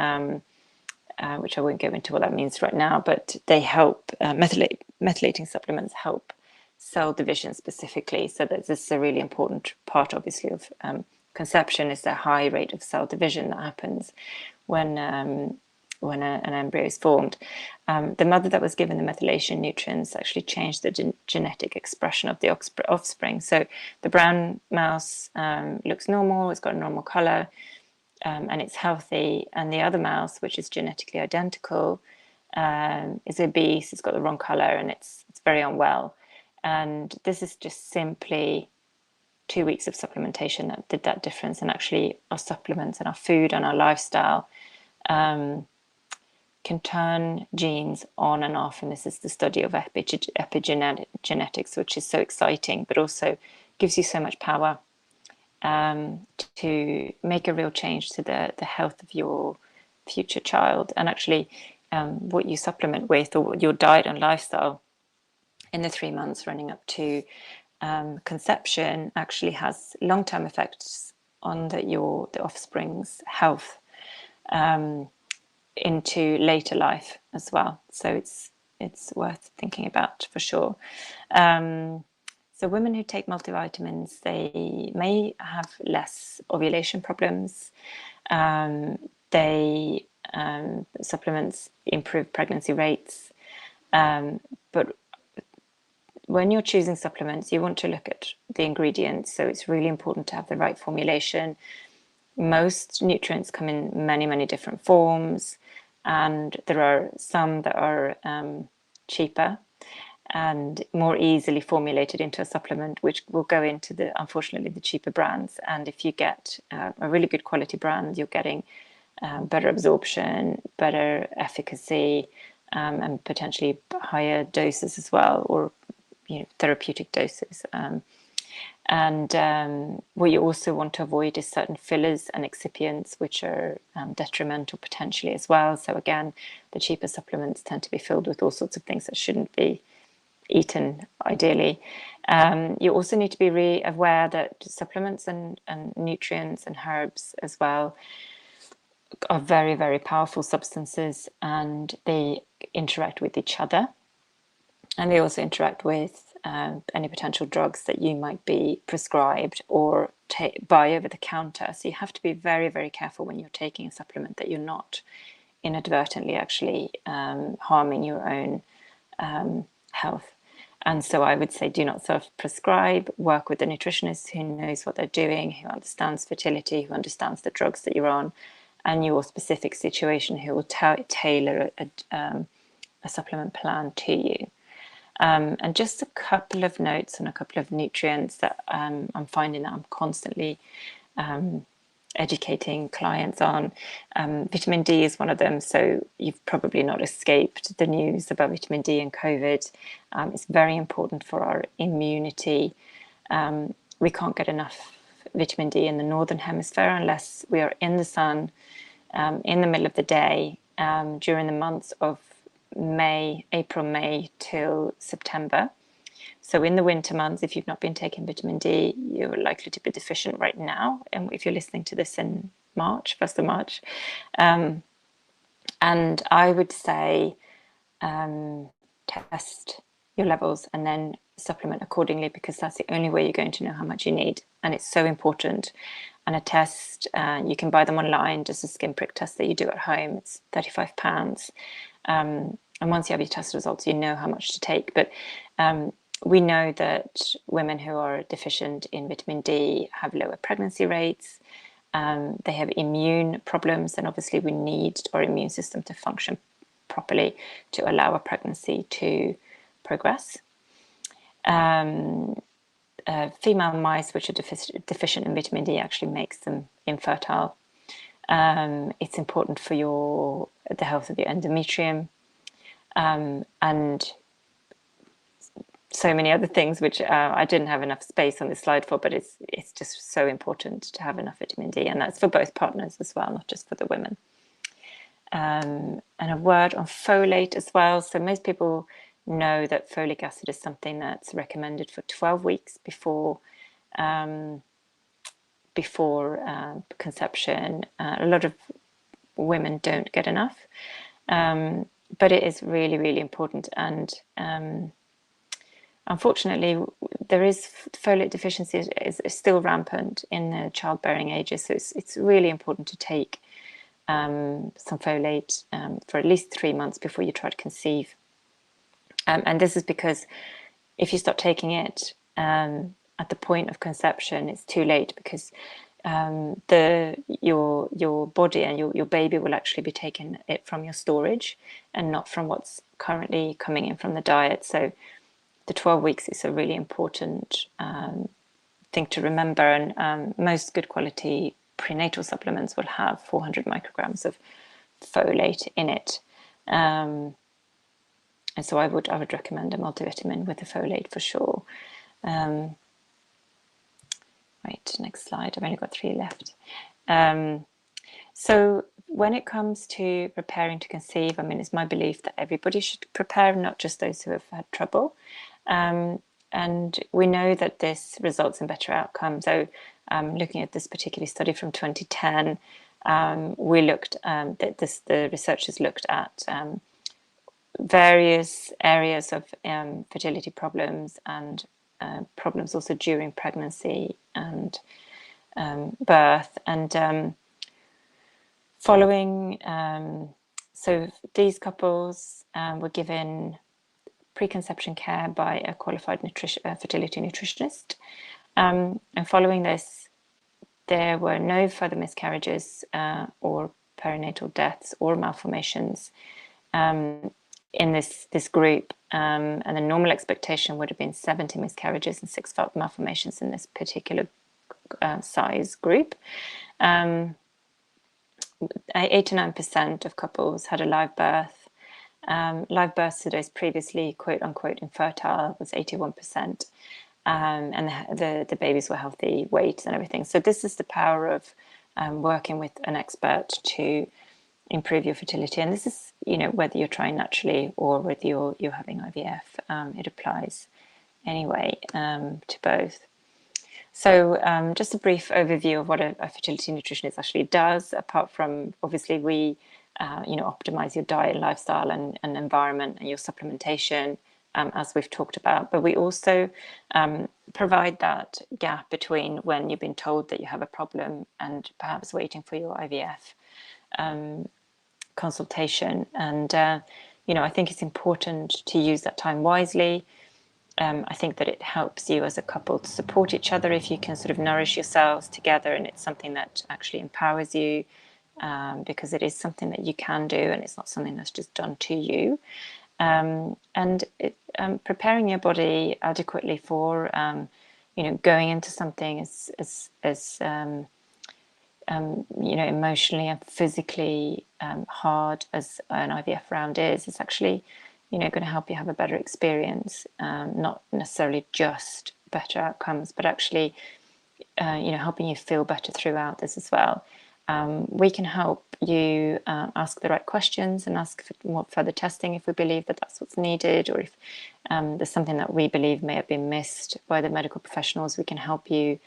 which I won't go into what that means right now, but they help, methylating supplements help cell division specifically. So that this is a really important part, obviously, of conception, is the high rate of cell division that happens when an embryo is formed. The mother that was given the methylation nutrients actually changed the genetic expression of the offspring. So the brown mouse looks normal, it's got a normal color, and it's healthy. And the other mouse, which is genetically identical, is obese, it's got the wrong color, and it's very unwell. And this is just simply 2 weeks of supplementation that did that difference. And actually our supplements and our food and our lifestyle can turn genes on and off. And this is the study of epigenetics, which is so exciting, but also gives you so much power to make a real change to the health of your future child. And actually what you supplement with, or your diet and lifestyle in the 3 months running up to conception, actually has long-term effects on the offspring's health into later life as well. So it's worth thinking about for sure. So women who take multivitamins, they may have less ovulation problems. Supplements improve pregnancy rates. But when you're choosing supplements, you want to look at the ingredients. So it's really important to have the right formulation. Most nutrients come in many, many different forms, and there are some that are cheaper and more easily formulated into a supplement, which will go into unfortunately, the cheaper brands. And if you get a really good quality brand, you're getting better absorption, better efficacy, and potentially higher doses as well, or therapeutic doses. What you also want to avoid is certain fillers and excipients, which are detrimental potentially as well. So again, the cheaper supplements tend to be filled with all sorts of things that shouldn't be eaten ideally. You also need to be aware that supplements and nutrients and herbs as well are very, very powerful substances, and they interact with each other, and they also interact with any potential drugs that you might be prescribed or buy over the counter. So you have to be very, very careful when you're taking a supplement that you're not inadvertently actually harming your own health. And so I would say do not self-prescribe. Work with a nutritionist who knows what they're doing, who understands fertility, who understands the drugs that you're on and your specific situation, who will tailor a supplement plan to you. And just a couple of notes on a couple of nutrients that I'm finding that I'm constantly educating clients on. Vitamin D is one of them, so you've probably not escaped the news about vitamin D and COVID. It's very important for our immunity. We can't get enough vitamin D in the northern hemisphere unless we are in the sun in the middle of the day during the months of April, May till September. So in the winter months, if you've not been taking vitamin D, you're likely to be deficient right now. And if you're listening to this in March, 1st of March. And I would say test your levels and then supplement accordingly, because that's the only way you're going to know how much you need. And it's so important. And a test, you can buy them online, just a skin prick test that you do at home. It's £35. And once you have your test results, you know how much to take. But we know that women who are deficient in vitamin D have lower pregnancy rates. They have immune problems, and obviously we need our immune system to function properly to allow a pregnancy to progress. Female mice which are deficient in vitamin D actually makes them infertile. It's important for the health of your endometrium, and so many other things which I didn't have enough space on this slide for, but it's just so important to have enough vitamin D, and that's for both partners as well, not just for the women. And a word on folate as well. So most people know that folic acid is something that's recommended for 12 weeks before conception. A lot of women don't get enough, but it is really, really important. And unfortunately, there is folate deficiency is still rampant in the childbearing ages. So it's really important to take some folate for at least 3 months before you try to conceive. And this is because if you start taking it at the point of conception, it's too late, because your body and your baby will actually be taking it from your storage and not from what's currently coming in from the diet. So the 12 weeks is a really important thing to remember. And most good quality prenatal supplements will have 400 micrograms of folate in it. And so I would recommend a multivitamin with the folate for sure. Right, next slide. I've only got 3 left. So when it comes to preparing to conceive, I mean, it's my belief that everybody should prepare, not just those who have had trouble. And we know that this results in better outcomes. So looking at this particular study from 2010, we looked the researchers looked at various areas of fertility problems and problems also during pregnancy and birth. And following, so these couples were given preconception care by a qualified fertility nutritionist. And following this, there were no further miscarriages or perinatal deaths or malformations in this group, and the normal expectation would have been 70 miscarriages and 6 malformations in this particular size group. 8 to 9% of couples had a live birth. Live births to those previously quote unquote infertile was 81%, and the babies were healthy weights and everything. So this is the power of working with an expert to improve your fertility. And this is, whether you're trying naturally or whether you're having IVF, it applies anyway to both. So just a brief overview of what a fertility nutritionist actually does, apart from obviously we optimize your diet and lifestyle and environment and your supplementation, as we've talked about, but we also provide that gap between when you've been told that you have a problem and perhaps waiting for your IVF consultation. And I think it's important to use that time wisely. I think that it helps you as a couple to support each other if you can sort of nourish yourselves together, and it's something that actually empowers you, because it is something that you can do and it's not something that's just done to you. And preparing your body adequately for going into something as emotionally and physically hard as an IVF round is, it's actually, going to help you have a better experience, not necessarily just better outcomes, but actually, helping you feel better throughout this as well. We can help you ask the right questions and ask for more further testing if we believe that that's what's needed, or if there's something that we believe may have been missed by the medical professionals. We can help you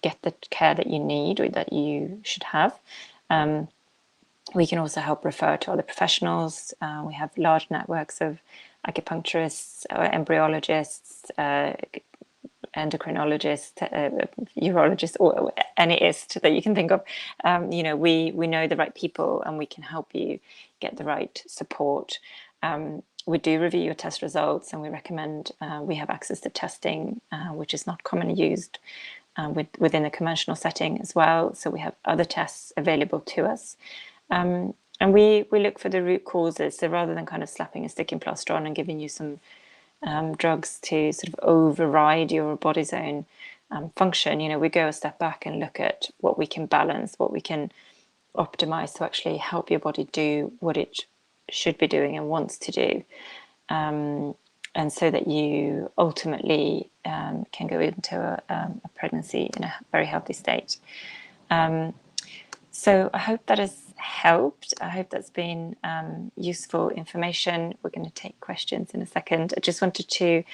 get the care that you need or that you should have. We can also help refer to other professionals. We have large networks of acupuncturists, embryologists, endocrinologist, urologist, or anyist that you can think of. We know the right people, and we can help you get the right support. We do review your test results, and we recommend we have access to testing, which is not commonly used within a conventional setting as well. So we have other tests available to us. And we look for the root causes. So rather than kind of slapping a sticking plaster on and giving you some drugs to sort of override your body's own function, we go a step back and look at what we can balance, what we can optimize to actually help your body do what it should be doing and wants to do, and so that you ultimately can go into a pregnancy in a very healthy state. So I hope that has helped. I hope that's been useful information. We're going to take questions in a second. I just wanted to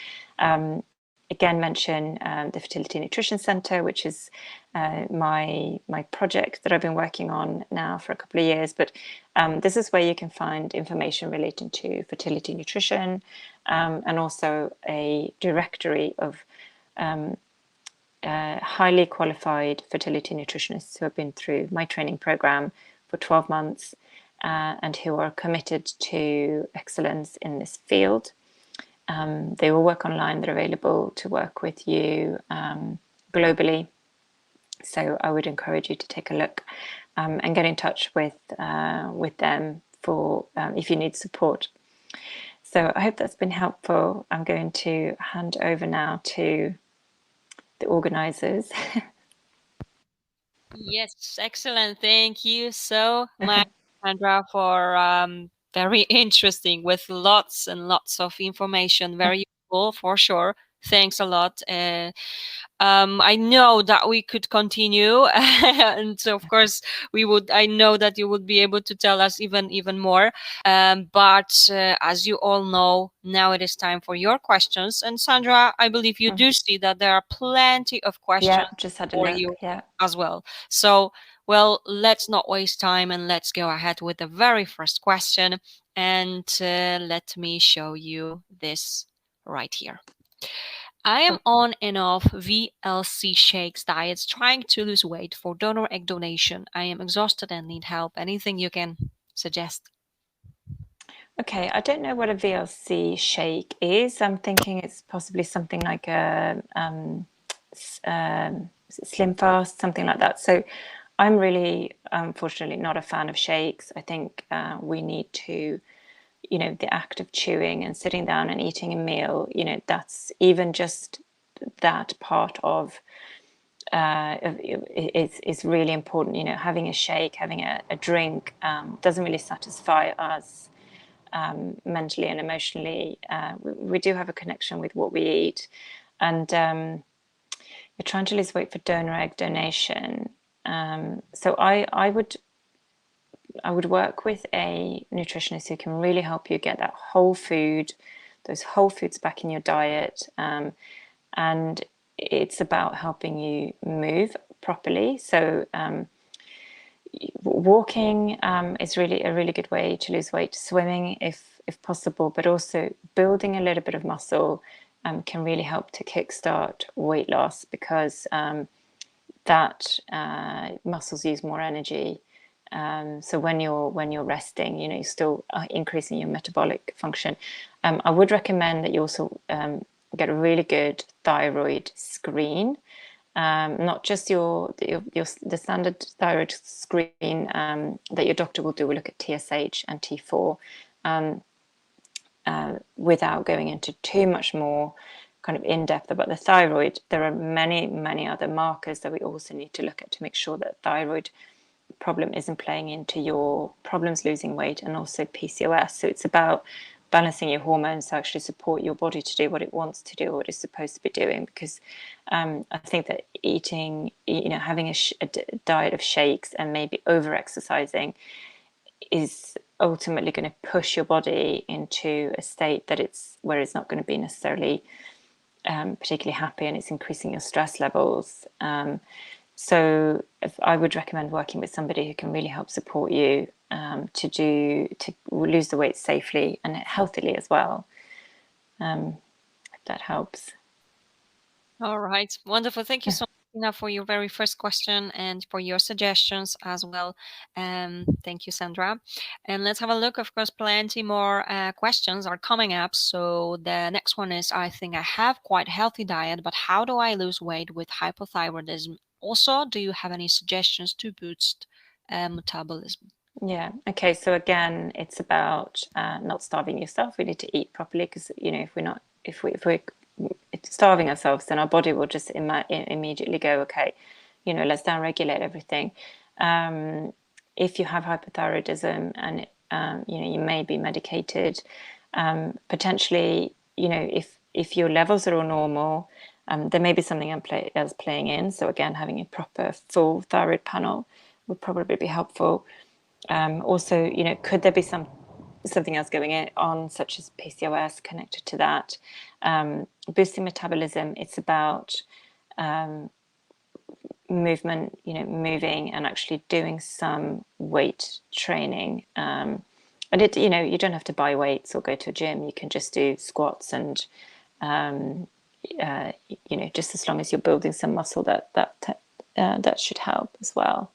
again mention the Fertility Nutrition Centre, which is my project that I've been working on now for a couple of years. But this is where you can find information relating to fertility nutrition, and also a directory of highly qualified fertility nutritionists who have been through my training program for 12 months and who are committed to excellence in this field. They all work online. They're available to work with you globally. So I would encourage you to take a look and get in touch with them for if you need support. So I hope that's been helpful. I'm going to hand over now to the organisers. Yes, excellent. Thank you so much, Sandra, for very interesting with lots and lots of information. Very useful for sure. Thanks a lot. I know that we could continue, and so of course we would. I know that you would be able to tell us even more. But as you all know, now it is time for your questions. And Sandra, I believe you do see that there are plenty of questions just had a for look, you as well. So, well, let's not waste time and let's go ahead with the very first question. And let me show you this right here. I am on and off FdSc shakes diets trying to lose weight for donor egg donation. I am exhausted and need help. Anything you can suggest? Okay, I don't know what a FdSc shake is. I'm thinking it's possibly something like a Slim Fast, something like that. So I'm really, unfortunately, not a fan of shakes. I think we need to, the act of chewing and sitting down and eating a meal, that's even just that part of is really important. Having a shake, having a drink doesn't really satisfy us mentally and emotionally. We do have a connection with what we eat, and you're trying to lose weight for donor egg donation. So I would work with a nutritionist who can really help you get that those whole foods back in your diet. And it's about helping you move properly. So walking is really a really good way to lose weight. Swimming, if possible, but also building a little bit of muscle can really help to kickstart weight loss, because that muscles use more energy. So when you're resting, you're still increasing your metabolic function. I would recommend that you also get a really good thyroid screen, not just the standard thyroid screen that your doctor will do. Will look at TSH and T4 without going into too much more kind of in depth about the thyroid, there are many other markers that we also need to look at to make sure that thyroid problem isn't playing into your problems losing weight and also PCOS. So it's about balancing your hormones to actually support your body to do what it wants to do, what it's supposed to be doing. Because I think that eating, having a diet of shakes and maybe over exercising is ultimately going to push your body into a state that where it's not going to be necessarily particularly happy, and it's increasing your stress levels. So I would recommend working with somebody who can really help support you to lose the weight safely and healthily as well. If that helps. All right. Wonderful. Thank you so much, Tina, for your very first question and for your suggestions as well. Thank you, Sandra. And let's have a look. Of course, plenty more questions are coming up. So the next one is, I think I have quite healthy diet, but how do I lose weight with hypothyroidism? Also, do you have any suggestions to boost metabolism? Yeah. Okay. So again, it's about not starving yourself. We need to eat properly because if we're starving ourselves, then our body will just immediately go, okay, let's downregulate everything. If you have hypothyroidism and you may be medicated, potentially, if your levels are all normal, there may be something else playing in. So again, having a proper full thyroid panel would probably be helpful. Also, could there be something else going on, such as PCOS connected to that? Boosting metabolism, it's about movement, moving and actually doing some weight training. And you don't have to buy weights or go to a gym. You can just do squats and, just as long as you're building some muscle, that should help as well.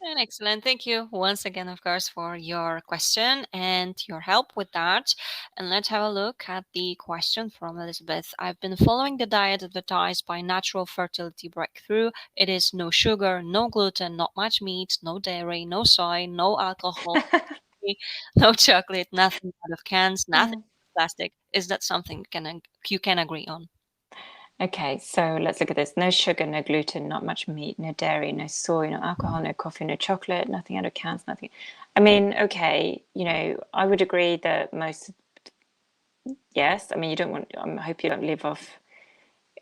And excellent. Thank you once again, of course, for your question and your help with that. And let's have a look at the question from Elizabeth. I've been following the diet advertised by Natural Fertility Breakthrough. It is no sugar, no gluten, not much meat, no dairy, no soy, no alcohol, no chocolate, nothing out of cans, nothing plastic. Is that something you can agree on? Okay, so let's look at this. No sugar, no gluten, not much meat, no dairy, no soy, no alcohol, no coffee, no chocolate, nothing out of cans, nothing. I mean, okay, I would agree that yes. I mean, I hope you don't live off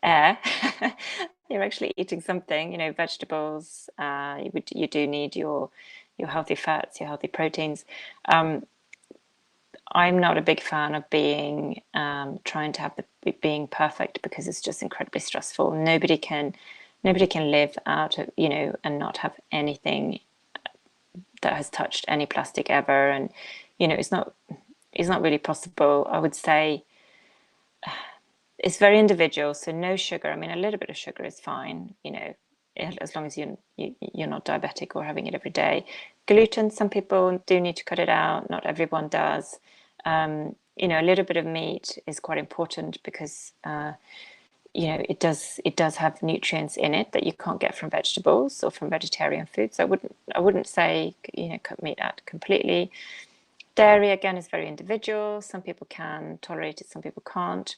air. You're actually eating something, vegetables. You do need your healthy fats, your healthy proteins. I'm not a big fan of trying to have being perfect, because it's just incredibly stressful. Nobody can live out of, and not have anything that has touched any plastic ever. And, it's not really possible. I would say it's very individual. So no sugar. I mean, a little bit of sugar is fine, as long as you're not diabetic or having it every day. Gluten, some people do need to cut it out. Not everyone does. A little bit of meat is quite important because it does have nutrients in it that you can't get from vegetables or from vegetarian foods. So I wouldn't say cut meat out completely. Dairy, again, is very individual. Some people can tolerate it, some people can't.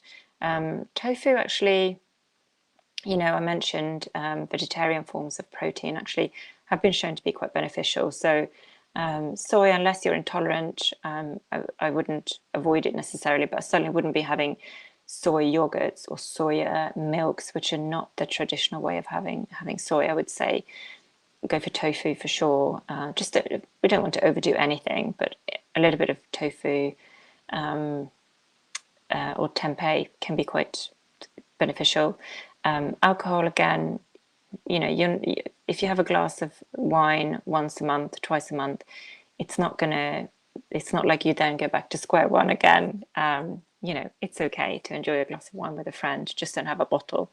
Tofu, actually, I mentioned vegetarian forms of protein actually have been shown to be quite beneficial. So soy, unless you're intolerant, I wouldn't avoid it necessarily, but I certainly wouldn't be having soy yogurts or soya milks, which are not the traditional way of having soy. I would say go for tofu for sure. We don't want to overdo anything, but a little bit of tofu or tempeh can be quite beneficial. Alcohol, again, if you have a glass of wine once a month, twice a month, it's not like you then go back to square one again. It's okay to enjoy a glass of wine with a friend, just don't have a bottle.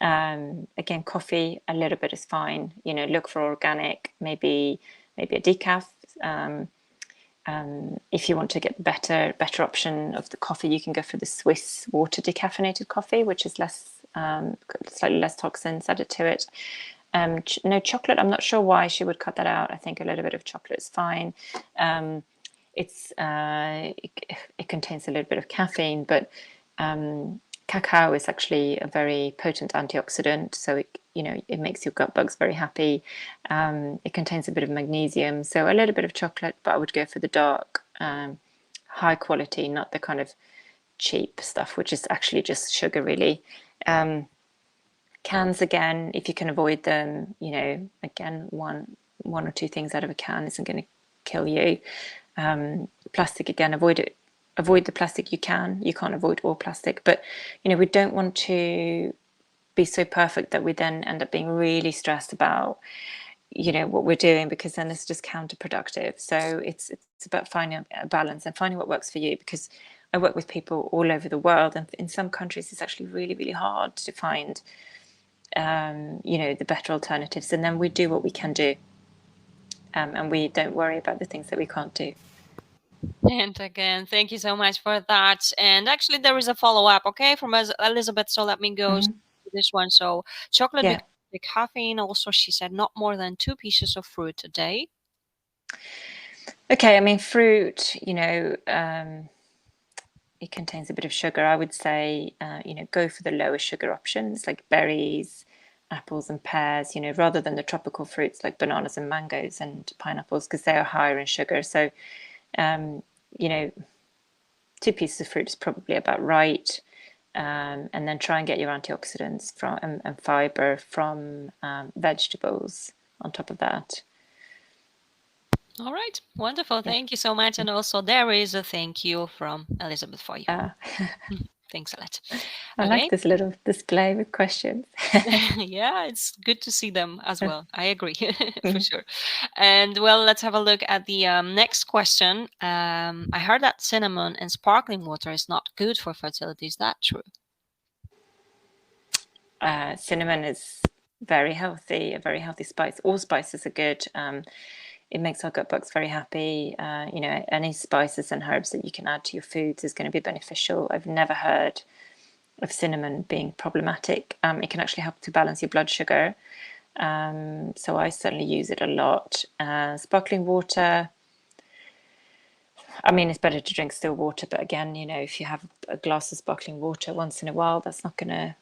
Again, coffee, a little bit is fine. Look for organic, maybe a decaf. If you want to get better option of the coffee, you can go for the Swiss water decaffeinated coffee, which is slightly less toxins added to it. No chocolate. I'm not sure why she would cut that out. I think a little bit of chocolate is fine. it contains a little bit of caffeine, but cacao is actually a very potent antioxidant, so it makes your gut bugs very happy. It contains a bit of magnesium, so a little bit of chocolate, but I would go for the dark, high quality, not the kind of cheap stuff, which is actually just sugar, really. Cans, again, if you can avoid them, again, one or two things out of a can isn't going to kill you. Plastic, again, avoid it. Avoid the plastic you can. You can't avoid all plastic, but we don't want to be so perfect that we then end up being really stressed about what we're doing, because then it's just counterproductive. So it's about finding a balance and finding what works for you, because I work with people all over the world, and in some countries it's actually really, really hard to find the better alternatives, and then we do what we can do, and we don't worry about the things that we can't do. And again, thank you so much for that. And actually, there is a follow-up, okay, from Elizabeth. So let me go to this one. So chocolate, Yeah. the caffeine. Also, she said not more than 2 pieces of fruit a day. Okay, I mean, fruit, it contains a bit of sugar. I would say, go for the lower sugar options like berries, apples and pears, rather than the tropical fruits like bananas and mangoes and pineapples, because they are higher in sugar. So, 2 pieces of fruit is probably about right. And then try and get your antioxidants and fiber from vegetables on top of that. All right, wonderful. Thank you so much. And also, there is a thank you from Elizabeth for you. Thanks a lot. I like this little display with questions. Yeah, it's good to see them as well. I agree, for sure. And well, let's have a look at the next question. I heard that cinnamon and sparkling water is not good for fertility. Is that true? Cinnamon is very healthy, a very healthy spice. All spices are good. It makes our gut bugs very happy. Any spices and herbs that you can add to your foods is going to be beneficial. I've never heard of cinnamon being problematic. It can actually help to balance your blood sugar. So I certainly use it a lot. Sparkling water, I mean, it's better to drink still water, but again, if you have a glass of sparkling water once in a while, that's not going to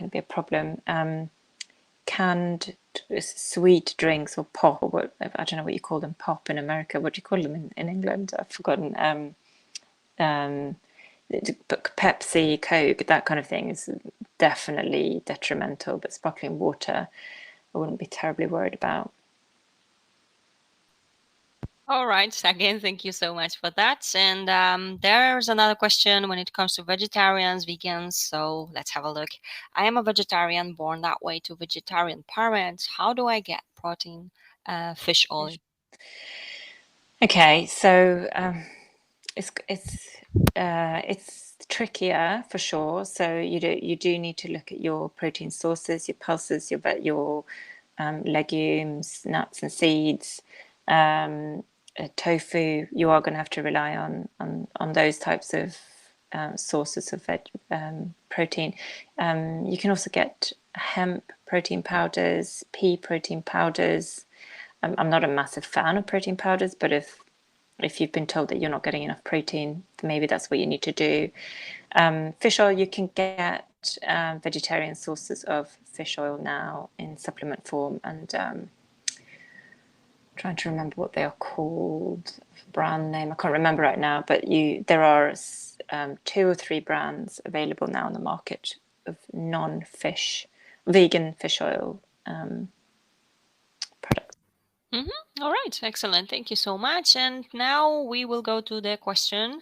be a problem. Canned sweet drinks or pop, or I don't know what you call them, pop in America. What do you call them in England? I've forgotten. Pepsi, Coke, that kind of thing is definitely detrimental, but sparkling water I wouldn't be terribly worried about. All right. Again, thank you so much for that. And there's another question when it comes to vegetarians, vegans. So let's have a look. I am a vegetarian, born that way to vegetarian parents. How do I get protein, fish oil? Okay, so it's trickier for sure. So you do need to look at your protein sources, your pulses, your legumes, nuts and seeds. Tofu, you are going to have to rely on those types of sources of protein. You can also get hemp protein powders, pea protein powders. I'm not a massive fan of protein powders, but if you've been told that you're not getting enough protein, maybe that's what you need to do. Fish oil, you can get vegetarian sources of fish oil now in supplement form, and trying to remember what they are called, brand name I can't remember right now, but there are 2 or 3 brands available now on the market of non-fish vegan fish oil products. All right, excellent. Thank you so much. And now we will go to the question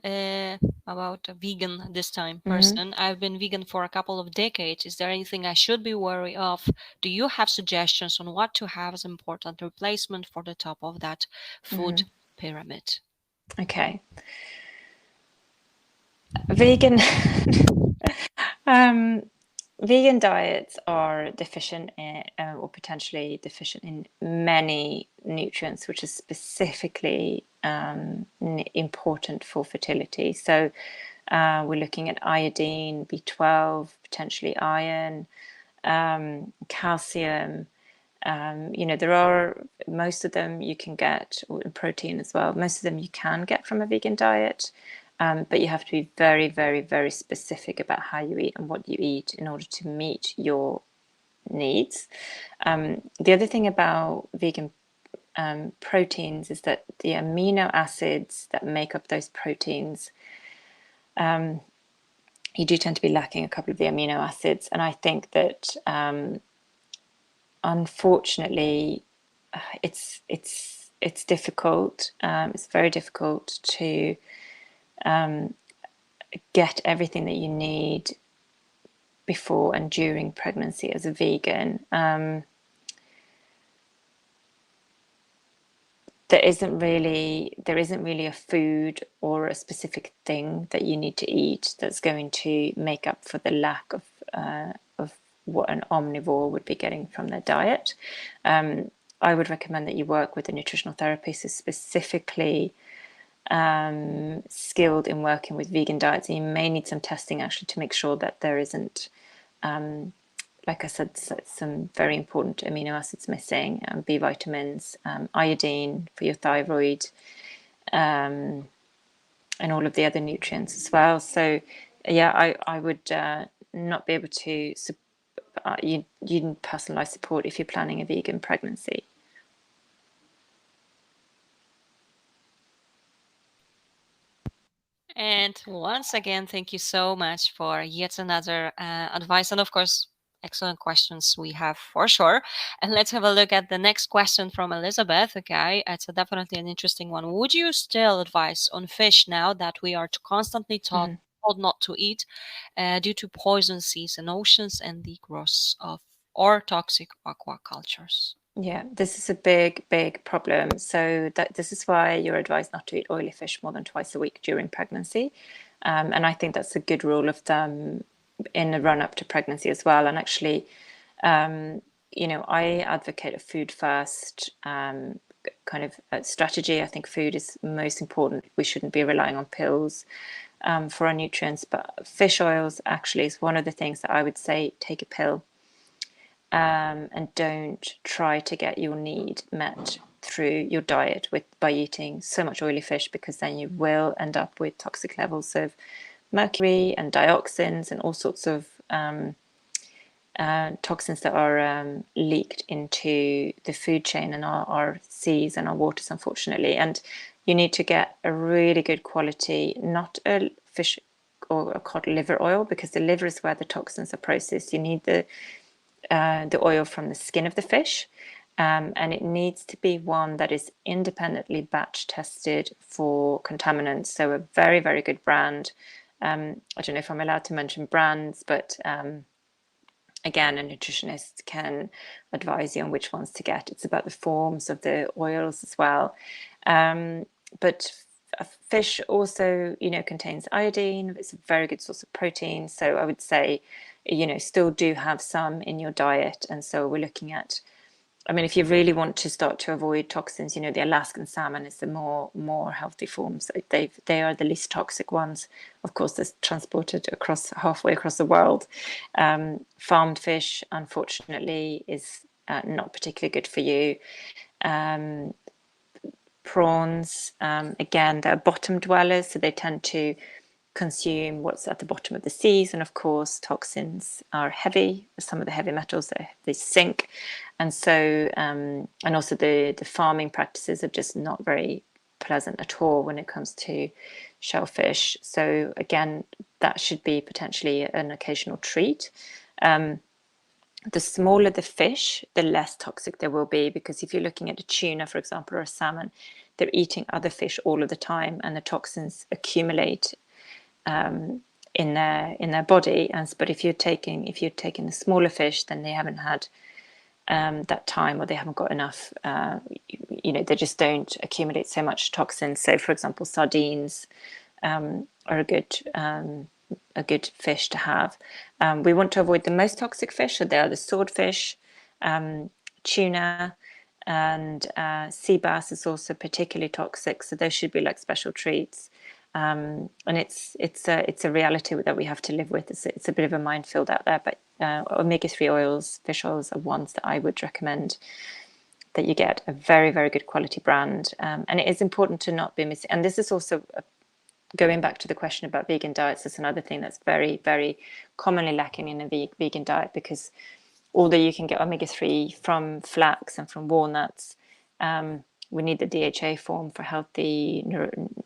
about a vegan this time person. I've been vegan for a couple of decades. Is there anything I should be wary of? Do you have suggestions on what to have as important replacement for the top of that food pyramid? Okay. Vegan vegan diets are deficient in, or potentially deficient in many nutrients, which is specifically important for fertility. So we're looking at iodine, B12, potentially iron, calcium, there are, most of them you can get, or protein as well, most of them you can get from a vegan diet, but you have to be very, very, very specific about how you eat and what you eat in order to meet your needs. The other thing about vegan proteins is that the amino acids that make up those proteins, you do tend to be lacking a couple of the amino acids, and I think that unfortunately it's difficult. It's very difficult to get everything that you need before and during pregnancy as a vegan. There isn't really a food or a specific thing that you need to eat that's going to make up for the lack of what an omnivore would be getting from their diet. I would recommend that you work with a nutritional therapist who's specifically skilled in working with vegan diets. And you may need some testing actually to make sure that there isn't, like I said, some very important amino acids missing, B vitamins, iodine for your thyroid, and all of the other nutrients as well. So yeah, I would not be able to, you need personalized support if you're planning a vegan pregnancy. And once again, thank you so much for yet another advice, and of course, excellent questions we have for sure. And let's have a look at the next question from Elizabeth. Okay, it's definitely an interesting one. Would you still advise on fish now that we are constantly told not to eat due to poison seas in oceans and the growth of or toxic aquacultures? Yeah, this is a big problem. So this is why you're advised not to eat oily fish more than twice a week during pregnancy. And I think that's a good rule of thumb in the run up to pregnancy as well. And actually, I advocate a food first kind of strategy. I think food is most important. We shouldn't be relying on pills for our nutrients, but fish oils actually is one of the things that I would say take a pill. And don't try to get your need met through your diet by eating so much oily fish, because then you will end up with toxic levels of mercury and dioxins and all sorts of toxins that are leaked into the food chain and our seas and our waters, unfortunately. And you need to get a really good quality, not a fish or a cod liver oil, because the liver is where the toxins are processed. You need the oil from the skin of the fish, and it needs to be one that is independently batch tested for contaminants. So a very, very good brand. I don't know if I'm allowed to mention brands, but again, a nutritionist can advise you on which ones to get. It's about the forms of the oils as well. But fish also, contains iodine. It's a very good source of protein. So I would say, still do have some in your diet. And so we're looking at, if you really want to start to avoid toxins, the Alaskan salmon is the more healthy forms. They are the least toxic ones. Of course, they're transported halfway across the world. Farmed fish, unfortunately, is not particularly good for you. Prawns, again, they're bottom dwellers, so they tend to consume what's at the bottom of the seas, and of course toxins are heavy. Some of the heavy metals, they sink, and so and also the farming practices are just not very pleasant at all when it comes to shellfish. So again, that should be potentially an occasional treat. The smaller the fish, the less toxic they will be, because if you're looking at a tuna, for example, or a salmon, they're eating other fish all of the time, and the toxins accumulate in their body. But if you're taking the smaller fish, then they haven't had that time, or they haven't got enough. They just don't accumulate so much toxins. So, for example, sardines are a good fish to have. We want to avoid the most toxic fish, so they are the swordfish, tuna, and sea bass is also particularly toxic. So those should be like special treats. And it's a reality that we have to live with. It's a bit of a minefield out there, but omega-3 oils, fish oils are ones that I would recommend that you get a very, very good quality brand. And it is important to not be missing. And this is also going back to the question about vegan diets. Is another thing that's very, very commonly lacking in a vegan diet, because although you can get omega-3 from flax and from walnuts, we need the DHA form for healthy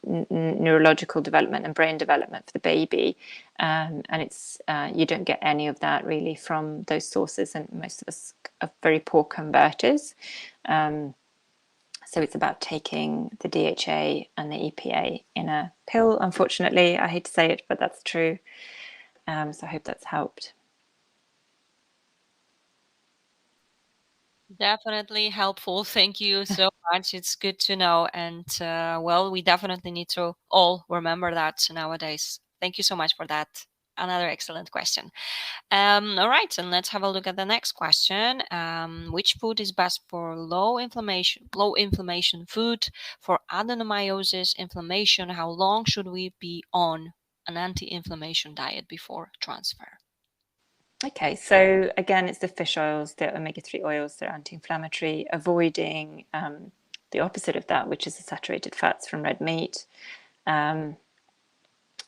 neurological development and brain development for the baby. And it's you don't get any of that really from those sources, and most of us are very poor converters. So it's about taking the DHA and the EPA in a pill. Unfortunately, I hate to say it, but that's true. So I hope that's helped. Definitely helpful. Thank you so much. It's good to know. And well, we definitely need to all remember that nowadays. Thank you so much for that. Another excellent question. All right, and let's have a look at the next question. Which food is best for low inflammation food for adenomyosis inflammation? How long should we be on an anti-inflammation diet before transfer? Okay, so again, it's the fish oils, the omega-3 oils, they're anti-inflammatory, avoiding the opposite of that, which is the saturated fats from red meat.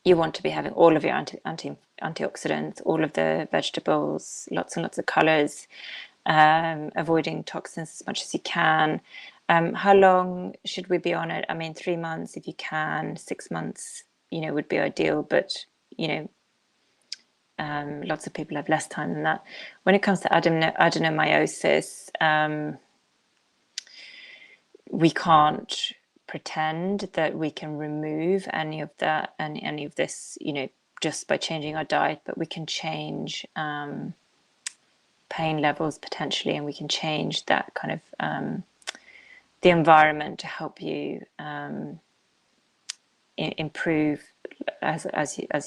You want to be having all of your antioxidants, all of the vegetables, lots and lots of colors, avoiding toxins as much as you can. How long should we be on it? I mean, 3 months if you can, 6 months, would be ideal, but, lots of people have less time than that. When it comes to adenomyosis, we can't pretend that we can remove any of that and any of this, just by changing our diet, but we can change pain levels potentially, and we can change that kind of the environment to help you improve, as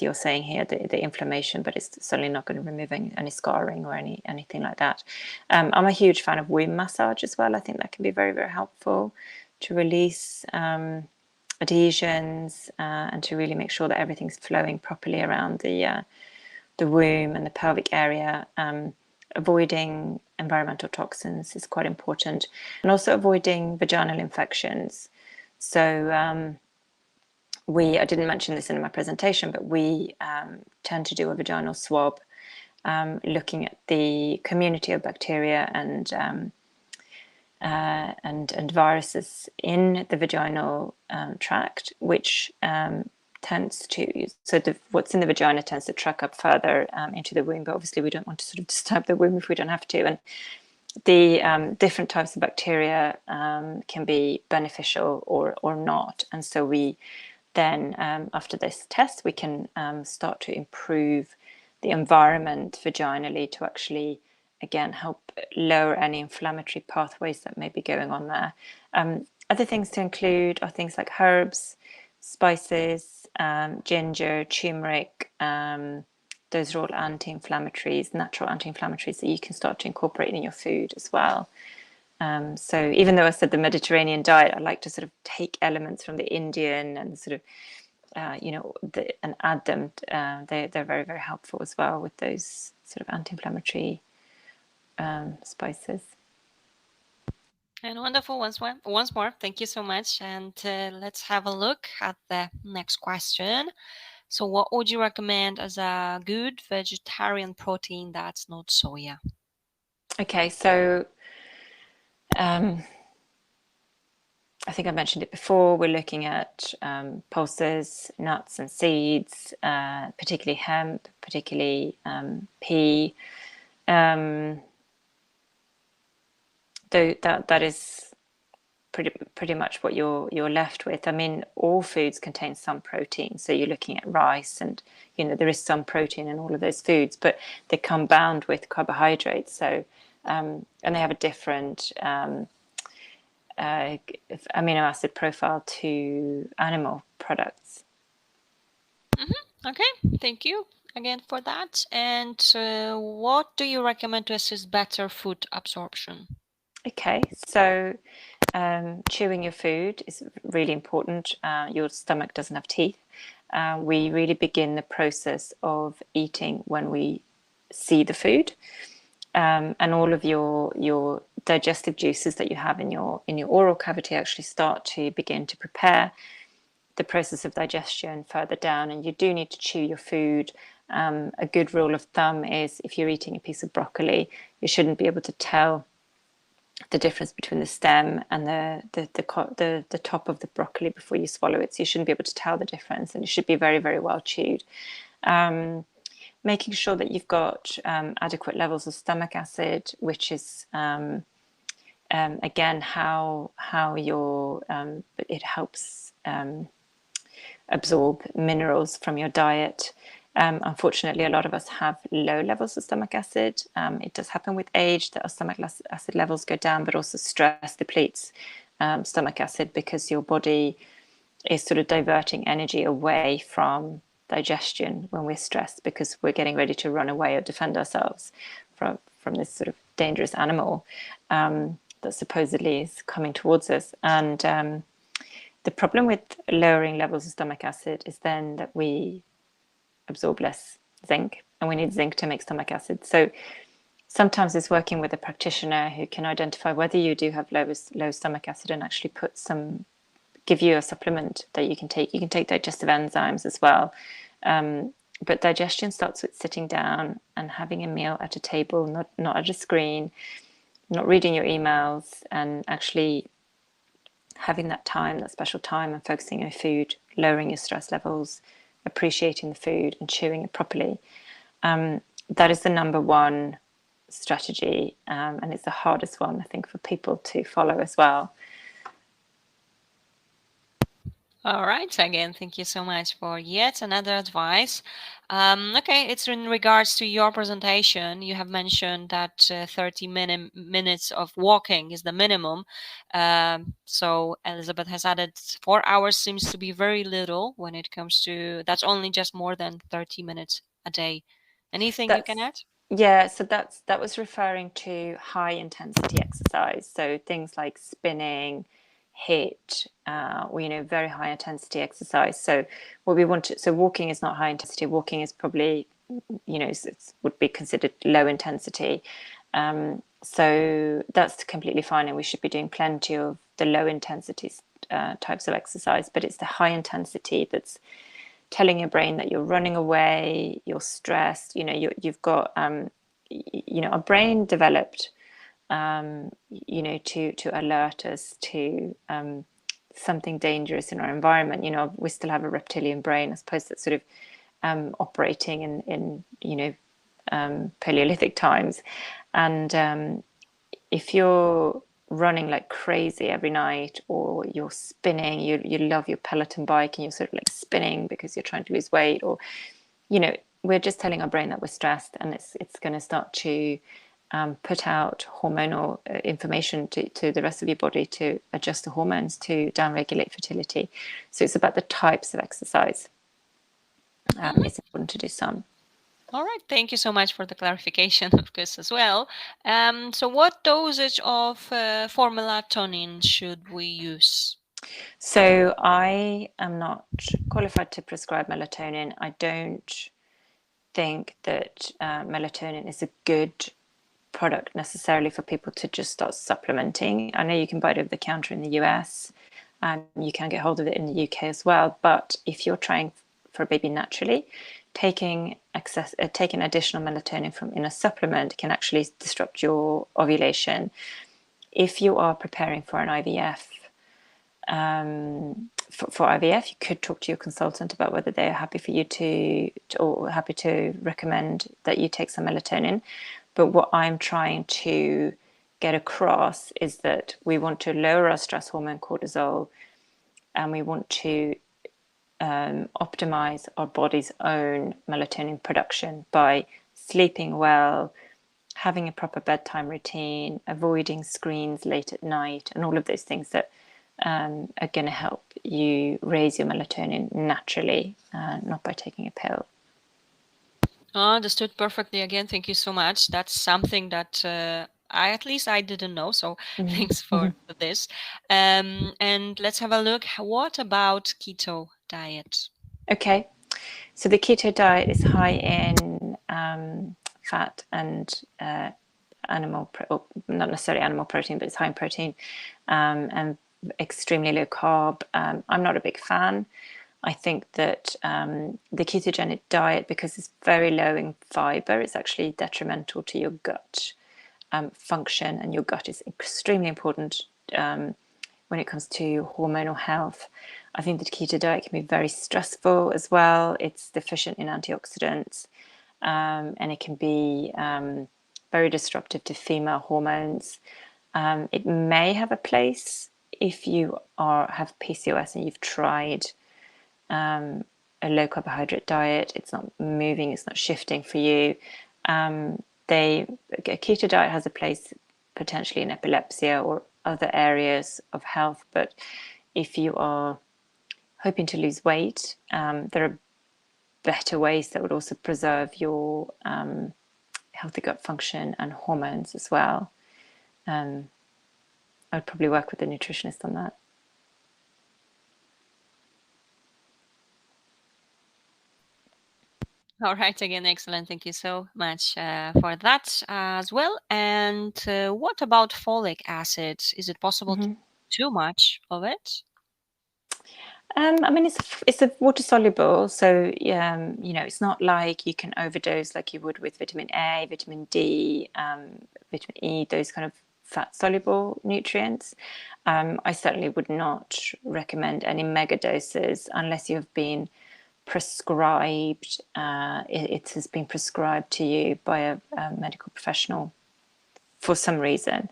you're saying here, the inflammation, but it's certainly not going to remove any scarring or anything like that. I'm a huge fan of womb massage as well. I think that can be very, very helpful to release adhesions and to really make sure that everything's flowing properly around the womb and the pelvic area. Avoiding environmental toxins is quite important, and also avoiding vaginal infections. So I didn't mention this in my presentation, but we tend to do a vaginal swab, looking at the community of bacteria and viruses in the vaginal tract, which tends to, what's in the vagina tends to track up further into the womb, but obviously we don't want to sort of disturb the womb if we don't have to. And the different types of bacteria can be beneficial or not. And so we then, after this test, we can start to improve the environment vaginally to actually, again, help lower any inflammatory pathways that may be going on there. Other things to include are things like herbs, spices, ginger, turmeric. Those are all anti-inflammatories, natural anti-inflammatories that you can start to incorporate in your food as well. So even though I said the Mediterranean diet, I like to sort of take elements from the Indian and sort of, and add them. They're very, very helpful as well with those sort of anti-inflammatory spices. And wonderful once more. Thank you so much. And let's have a look at the next question. So what would you recommend as a good vegetarian protein that's not soya? Okay, so I think I mentioned it before. We're looking at pulses, nuts and seeds, particularly hemp, particularly pea. Though that is pretty much what you're left with. I mean, all foods contain some protein, so you're looking at rice, and there is some protein in all of those foods, but they come bound with carbohydrates. So and they have a different amino acid profile to animal products. Okay, thank you again for that. And what do you recommend to assist better food absorption? Okay, so chewing your food is really important. Your stomach doesn't have teeth. We really begin the process of eating when we see the food, and all of your digestive juices that you have in your oral cavity actually start to begin to prepare the process of digestion further down. And you do need to chew your food. A good rule of thumb is if you're eating a piece of broccoli, you shouldn't be able to tell the difference between the stem and the top of the broccoli before you swallow it. So you shouldn't be able to tell the difference, and it should be very, very well chewed. Making sure that you've got adequate levels of stomach acid, which is again how your it helps absorb minerals from your diet. Unfortunately, a lot of us have low levels of stomach acid. It does happen with age that our stomach acid levels go down, but also stress depletes stomach acid, because your body is sort of diverting energy away from digestion when we're stressed, because we're getting ready to run away or defend ourselves from this sort of dangerous animal that supposedly is coming towards us. And the problem with lowering levels of stomach acid is then that we absorb less zinc, and we need zinc to make stomach acid. So sometimes it's working with a practitioner who can identify whether you do have low stomach acid and actually give you a supplement that you can take. You can take digestive enzymes as well. But digestion starts with sitting down and having a meal at a table, not at a screen, not reading your emails, and actually having that time, that special time, and focusing on food, lowering your stress levels, appreciating the food, and chewing it properly. That is the number one strategy, and it's the hardest one, I think, for people to follow as well. All right. Again, thank you so much for yet another advice. Okay, it's in regards to your presentation. You have mentioned that 30 minutes of walking is the minimum. So Elizabeth has added 4 hours seems to be very little when it comes to, that's only just more than 30 minutes a day. Anything you can add? Yeah, so that was referring to high intensity exercise. So things like spinning, HIIT, or very high intensity exercise. So what we want to, so walking is not high intensity. Walking is probably, it would be considered low intensity. So that's completely fine, and we should be doing plenty of the low intensity types of exercise. But it's the high intensity that's telling your brain that you're running away, you're stressed. You've got our brain developed to alert us to something dangerous in our environment. We still have a reptilian brain, I suppose, that's sort of operating in Paleolithic times. And if you're running like crazy every night, or you're spinning, you love your Peloton bike and you're sort of like spinning because you're trying to lose weight, or we're just telling our brain that we're stressed, and it's going to start to put out hormonal information to the rest of your body to adjust the hormones to downregulate fertility. So it's about the types of exercise. It's important to do some. All right. Thank you so much for the clarification, of course, as well. So what dosage of Formulatonin should we use? So I am not qualified to prescribe melatonin. I don't think that melatonin is a good product necessarily for people to just start supplementing. I know you can buy it over the counter in the US, and you can get hold of it in the UK as well. But if you're trying for a baby naturally, taking additional melatonin in a supplement can actually disrupt your ovulation. If you are preparing for an IVF, for IVF, you could talk to your consultant about whether they're happy for you or happy to recommend that you take some melatonin. But what I'm trying to get across is that we want to lower our stress hormone cortisol, and we want to optimize our body's own melatonin production by sleeping well, having a proper bedtime routine, avoiding screens late at night, and all of those things that are going to help you raise your melatonin naturally, not by taking a pill. Understood perfectly. Again, thank you so much. That's something that I didn't know. So thanks for this. And let's have a look. What about keto diet? Okay, so the keto diet is high in fat and not necessarily animal protein, but it's high in protein, and extremely low carb. I'm not a big fan. I think that the ketogenic diet, because it's very low in fiber, it's actually detrimental to your gut function, and your gut is extremely important when it comes to hormonal health. I think the keto diet can be very stressful as well. It's deficient in antioxidants, and it can be very disruptive to female hormones. It may have a place if you have PCOS and you've tried a low carbohydrate diet. It's not moving, it's not shifting for you. A keto diet has a place potentially in epilepsy or other areas of health, but if you are hoping to lose weight, there are better ways that would also preserve your healthy gut function and hormones as well. I would probably work with a nutritionist on that. All right, again, excellent. Thank you so much for that as well. And what about folic acid? Is it possible to too much of it? I mean, it's a water soluble, so it's not like you can overdose like you would with vitamin A, vitamin D, vitamin E, those kind of fat soluble nutrients. I certainly would not recommend any mega doses unless you have been prescribed. It has been prescribed to you by a medical professional for some reason.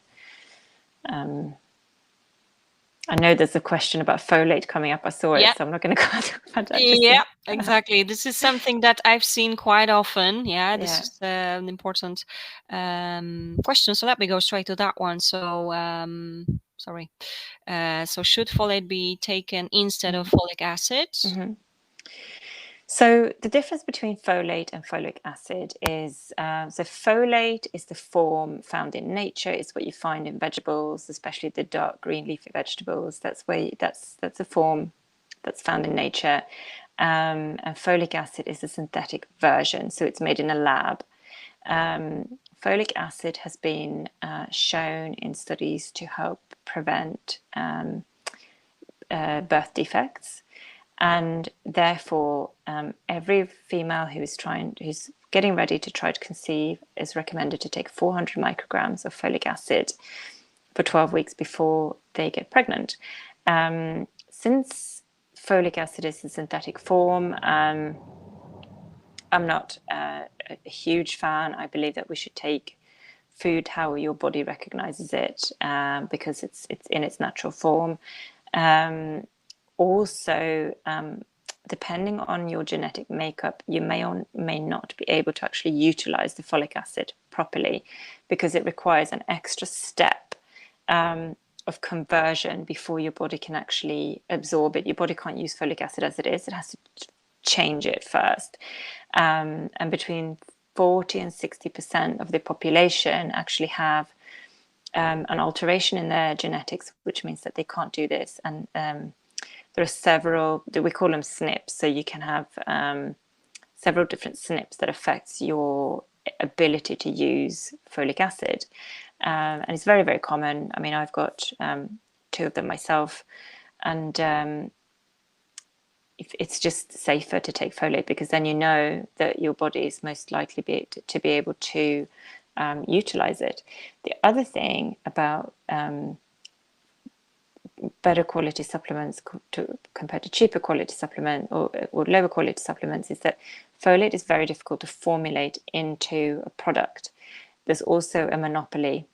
I know there's a question about folate coming up. I saw it, so I'm not going to talk about that. Yeah, exactly. This is something that I've seen quite often. Yeah, this is an important question. So let me go straight to that one. So, sorry. So should folate be taken instead of folic acid? So the difference between folate and folic acid is, so folate is the form found in nature. It's what you find in vegetables, especially the dark green leafy vegetables. That's a form that's found in nature. And folic acid is a synthetic version, so it's made in a lab. Folic acid has been shown in studies to help prevent birth defects. And therefore, every female who's getting ready to try to conceive is recommended to take 400 micrograms of folic acid for 12 weeks before they get pregnant. Since folic acid is a synthetic form, I'm not a huge fan. I believe that we should take food how your body recognizes it, because it's in its natural form. Also, depending on your genetic makeup, you may or may not be able to actually utilize the folic acid properly, because it requires an extra step of conversion before your body can actually absorb it. Your body can't use folic acid as it is. It has to change it first. And between 40 and 60% of the population actually have an alteration in their genetics, which means that they can't do this. And there are several, we call them SNPs. So you can have several different SNPs that affects your ability to use folic acid. And it's very, very common. I mean, I've got 2 of them myself. And it's just safer to take folate, because then you know that your body is most likely to be able to utilize it. The other thing about better quality supplements compared to cheaper quality supplement or lower quality supplements is that folate is very difficult to formulate into a product. There's also a monopoly.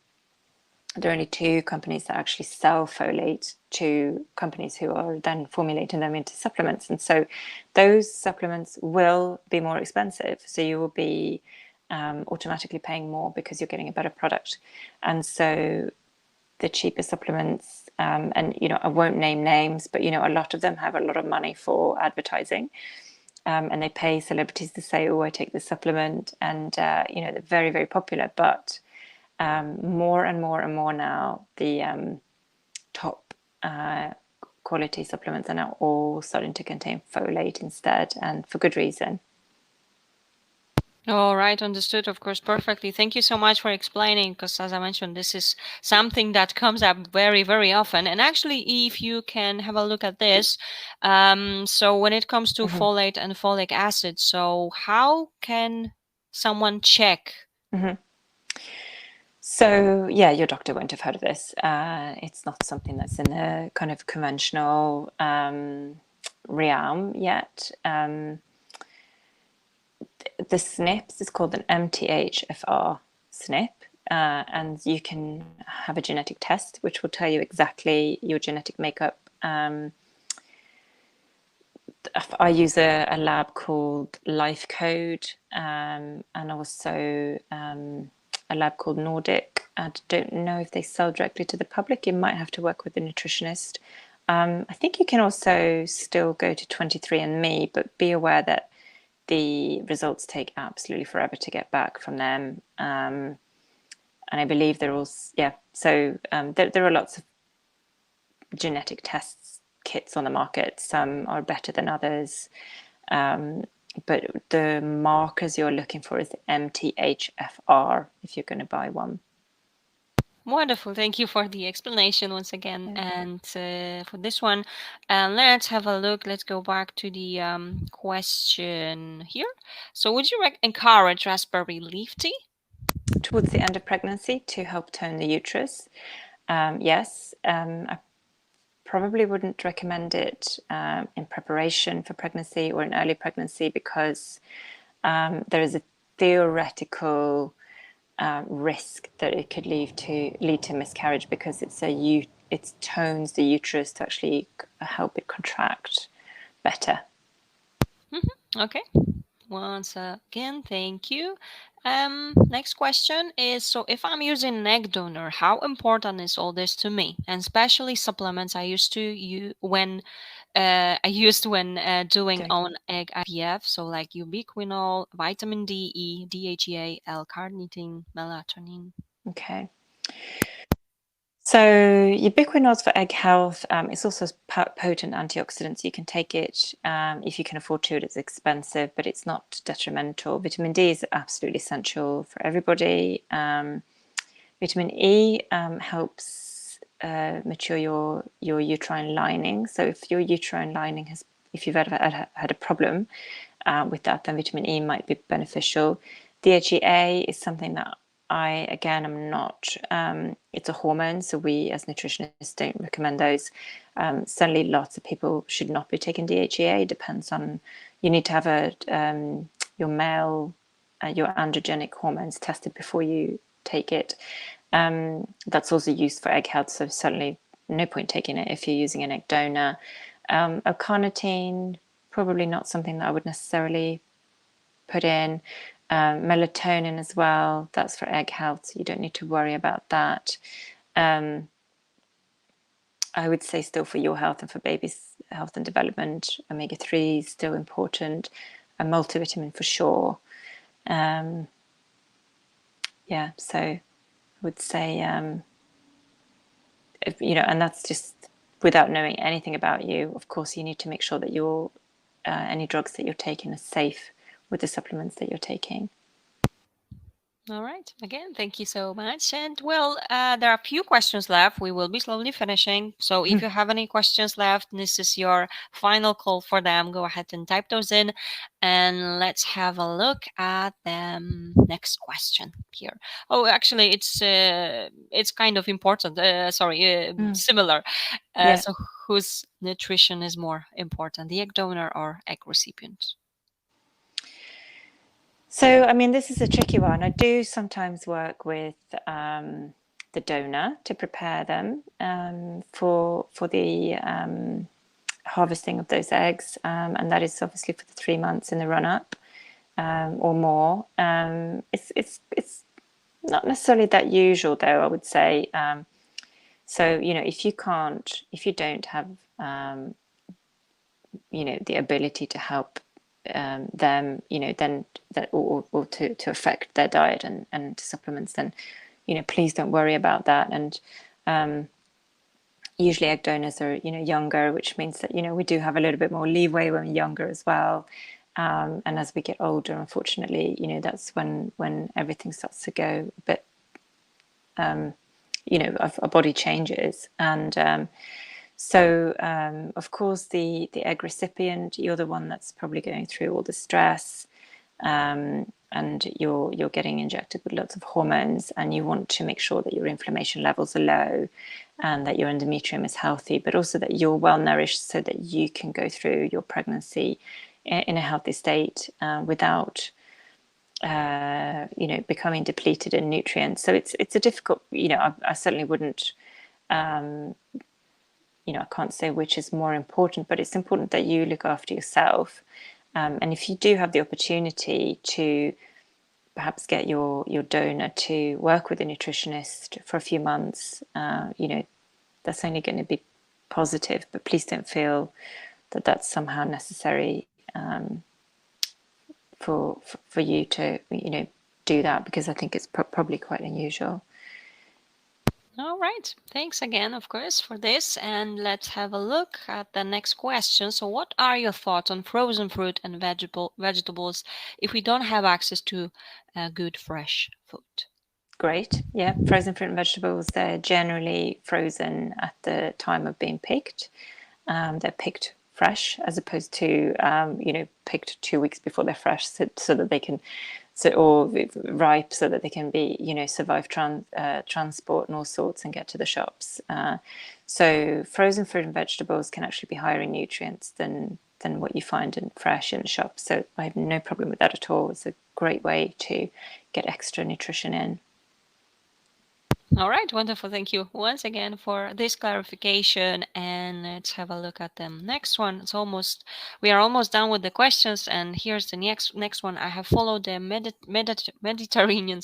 There are only 2 companies that actually sell folate to companies who are then formulating them into supplements. And so those supplements will be more expensive. So you will be automatically paying more because you're getting a better product. And so the cheaper supplements, and I won't name names, but a lot of them have a lot of money for advertising, and they pay celebrities to say, "Oh, I take this supplement," and they're very, very popular. But more and more and more now, the top quality supplements are now all starting to contain folate instead, and for good reason. All right, understood, of course, perfectly. Thank you so much for explaining, because as I mentioned, this is something that comes up very, very often. And actually, if you can have a look at this, so when it comes to Mm-hmm. folate and folic acid, so how can someone check? Mm-hmm. So yeah, your doctor won't have heard of this. It's not something that's in the kind of conventional realm yet. The SNPs is called an MTHFR SNP, and you can have a genetic test which will tell you exactly your genetic makeup. I use a lab called Life Code, and also a lab called Nordic. I don't know if they sell directly to the public. You might have to work with a nutritionist. I think you can also still go to 23andMe, but be aware that the results take absolutely forever to get back from them. And I believe they're all, yeah, so there are lots of genetic tests kits on the market. Some are better than others. But the markers you're looking for is MTHFR if you're going to buy one. Wonderful. Thank you for the explanation once again. Yeah. And for this one, let's have a look. Let's go back to the question here. So, would you encourage raspberry leaf tea? Towards the end of pregnancy to help tone the uterus. Yes, I probably wouldn't recommend it in preparation for pregnancy or in early pregnancy because there is a theoretical risk that it could lead to miscarriage because it tones the uterus to actually help it contract better. Okay. Once again, thank you. Next question is, so if I'm using an egg donor, how important is all this to me? And especially supplements I used to use when doing Okay. on egg IVF, so like ubiquinol, vitamin D, E, DHEA, L-carnitine, melatonin. Okay. So ubiquinol for egg health. It's also potent antioxidant. So you can take it if you can afford to. It's expensive, but it's not detrimental. Vitamin D is absolutely essential for everybody. Vitamin E helps mature your uterine lining. So if your uterine lining if you've ever had a problem with that, then vitamin E might be beneficial. DHEA is something that again, I'm not, it's a hormone, so we as nutritionists don't recommend those. Certainly lots of people should not be taking DHEA. It depends on, you need to have your your androgenic hormones tested before you take it. That's also used for egg health, so certainly no point taking it if you're using an egg donor. L-carnitine, probably not something that I would necessarily put in. Melatonin as well, that's for egg health, so you don't need to worry about that. I would say still for your health and for baby's health and development, omega-3 is still important, a multivitamin for sure. Yeah, so I would say, and that's just without knowing anything about you. Of course, you need to make sure that any drugs that you're taking are safe with the supplements that you're taking. All right. Again, thank you so much. And well, there are a few questions left. We will be slowly finishing. So if you have any questions left, this is your final call for them. Go ahead and type those in, and let's have a look at them. Next question here. Oh, actually, it's kind of important. Similar. Yeah. So whose nutrition is more important, the egg donor or egg recipient? So, I mean, this is a tricky one. I do sometimes work with the donor to prepare them for the harvesting of those eggs, and that is obviously for the 3 months in the run up or more. It's not necessarily that usual, though. I would say. So, if you don't have the ability to help them, then that or to affect their diet and supplements, then please don't worry about that. And usually egg donors are younger, which means that we do have a little bit more leeway when we're younger as well. And as we get older, unfortunately, that's when everything starts to go a bit, our body changes. And so, of course, the egg recipient, you're the one that's probably going through all the stress, and you're getting injected with lots of hormones, and you want to make sure that your inflammation levels are low and that your endometrium is healthy, but also that you're well nourished so that you can go through your pregnancy in a healthy state without becoming depleted in nutrients. So it's a difficult, I certainly wouldn't, I can't say which is more important, but it's important that you look after yourself. And if you do have the opportunity to perhaps get your donor to work with a nutritionist for a few months, that's only going to be positive, but please don't feel that that's somehow necessary for you to do that, because I think it's probably quite unusual. All right. Thanks again, of course, for this. And let's have a look at the next question. So what are your thoughts on frozen fruit and vegetables if we don't have access to good fresh food? Great. Yeah, frozen fruit and vegetables, they're generally frozen at the time of being picked. They're picked fresh, as opposed to picked 2 weeks before they're fresh, so that they can, or ripe, so that they can be survive transport and all sorts and get to the shops. So frozen fruit and vegetables can actually be higher in nutrients than what you find in fresh in the shops. So I have no problem with that at all. It's a great way to get extra nutrition in. All right, wonderful. Thank you once again for this clarification. And let's have a look at the next one. We are almost done with the questions. And here's the next one. I have followed the Mediterranean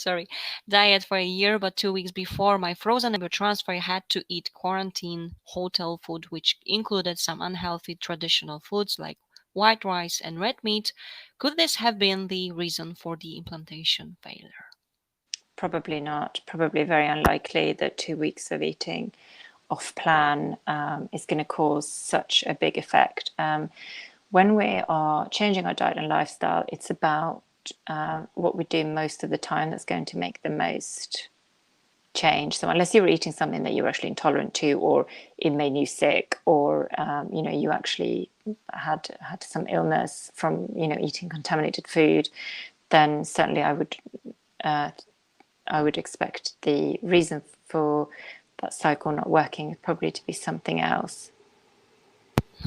diet for a year, but 2 weeks before my frozen embryo transfer, I had to eat quarantine hotel food, which included some unhealthy traditional foods like white rice and red meat. Could this have been the reason for the implantation failure? Probably not. Probably very unlikely that 2 weeks of eating off plan is going to cause such a big effect. When we are changing our diet and lifestyle, it's about what we do most of the time that's going to make the most change. So unless you were eating something that you're actually intolerant to, or it made you sick, or you actually had some illness from eating contaminated food, then certainly I would expect the reason for that cycle not working probably to be something else.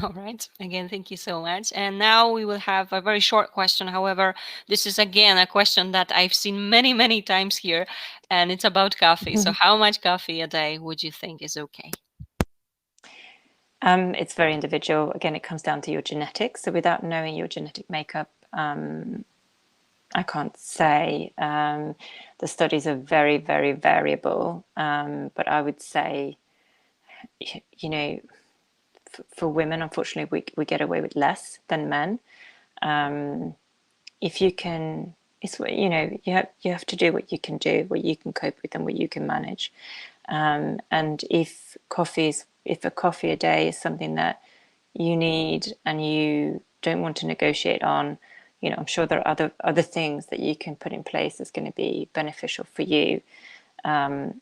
All right. Again, thank you so much. And now we will have a very short question. However, this is again a question that I've seen many, many times here, and it's about coffee. So how much coffee a day would you think is okay? It's very individual. Again, it comes down to your genetics. So without knowing your genetic makeup, I can't say. The studies are very, very variable. But I would say, for women, unfortunately, we get away with less than men. If you can, you have to do what you can do, what you can cope with, and what you can manage. And if a coffee a day is something that you need and you don't want to negotiate on, I'm sure there are other things that you can put in place that's going to be beneficial for you. I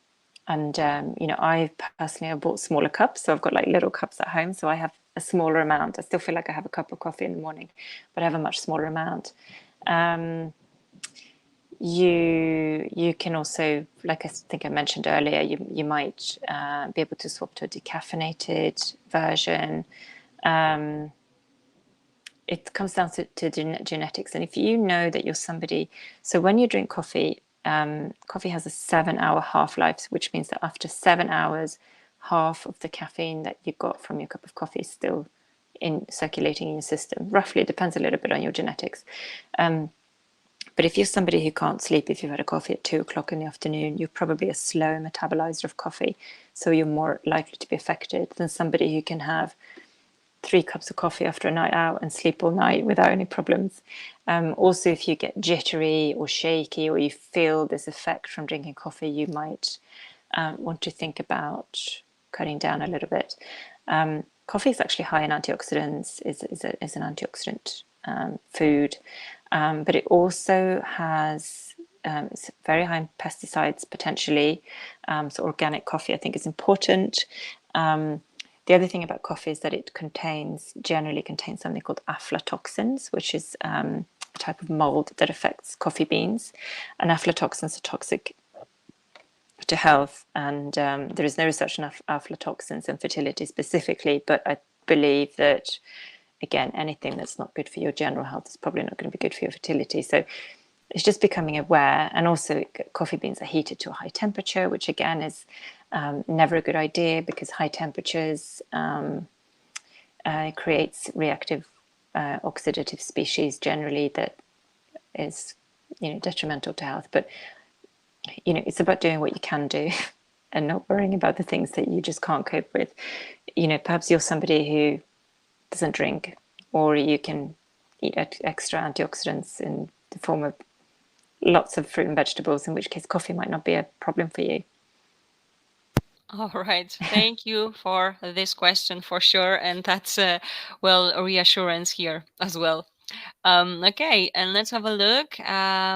personally have bought smaller cups, so I've got like little cups at home, so I have a smaller amount. I still feel like I have a cup of coffee in the morning, but I have a much smaller amount. You can also, like I think I mentioned earlier, you might be able to swap to a decaffeinated version. It comes down to genetics, and if you know that you're somebody, so when you drink coffee, coffee has a 7-hour half-life, which means that after 7 hours, half of the caffeine that you got from your cup of coffee is still circulating in your system. Roughly, it depends a little bit on your genetics. But if you're somebody who can't sleep, if you've had a coffee at 2 o'clock in the afternoon, you're probably a slow metabolizer of coffee, so you're more likely to be affected than somebody who can have 3 cups of coffee after a night out and sleep all night without any problems. Also, if you get jittery or shaky, or you feel this effect from drinking coffee, you might want to think about cutting down a little bit. Coffee is actually high in antioxidants, is an antioxidant food, but it also has it's very high in pesticides potentially. So organic coffee, I think, is important. The other thing about coffee is that it generally contains something called aflatoxins, which is a type of mold that affects coffee beans. And aflatoxins are toxic to health, and there is no research on aflatoxins and fertility specifically, but I believe that, again, anything that's not good for your general health is probably not going to be good for your fertility. So it's just becoming aware. And also coffee beans are heated to a high temperature, which again is never a good idea, because high temperatures creates reactive oxidative species generally that is detrimental to health. But it's about doing what you can do and not worrying about the things that you just can't cope with. Perhaps you're somebody who doesn't drink, or you can eat extra antioxidants in the form of lots of fruit and vegetables, in which case coffee might not be a problem for you. All right. Thank you for this question for sure. And that's, a reassurance here as well. Okay, and let's have a look.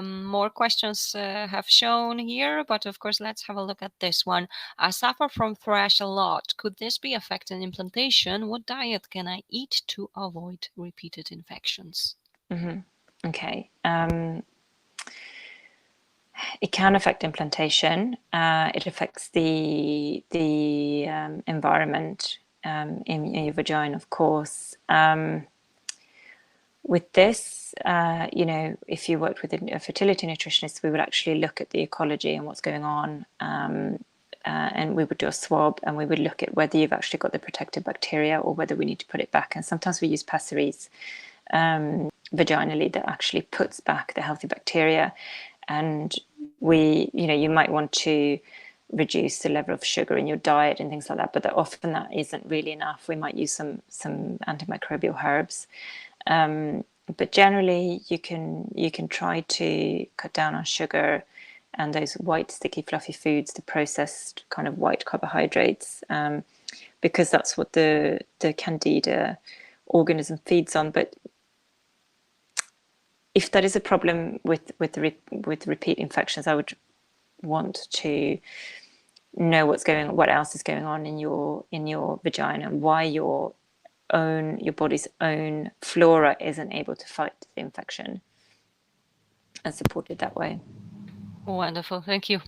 More questions have shown here, but of course, let's have a look at this one. I suffer from thrush a lot. Could this be affecting implantation? What diet can I eat to avoid repeated infections? Okay. It can affect implantation. It affects the environment in your vagina, of course. With this, if you worked with a fertility nutritionist, we would actually look at the ecology and what's going on, and we would do a swab, and we would look at whether you've actually got the protective bacteria or whether we need to put it back. And sometimes we use pessaries vaginally that actually puts back the healthy bacteria. And you might want to reduce the level of sugar in your diet and things like that, but often that isn't really enough. We might use some antimicrobial herbs. But generally, you can try to cut down on sugar and those white, sticky, fluffy foods, the processed kind of white carbohydrates, because that's what the Candida organism feeds on. But if that is a problem with repeat infections, I would want to know what else is going on in your vagina, and why your body's own flora isn't able to fight the infection and support it that way. Wonderful. Thank you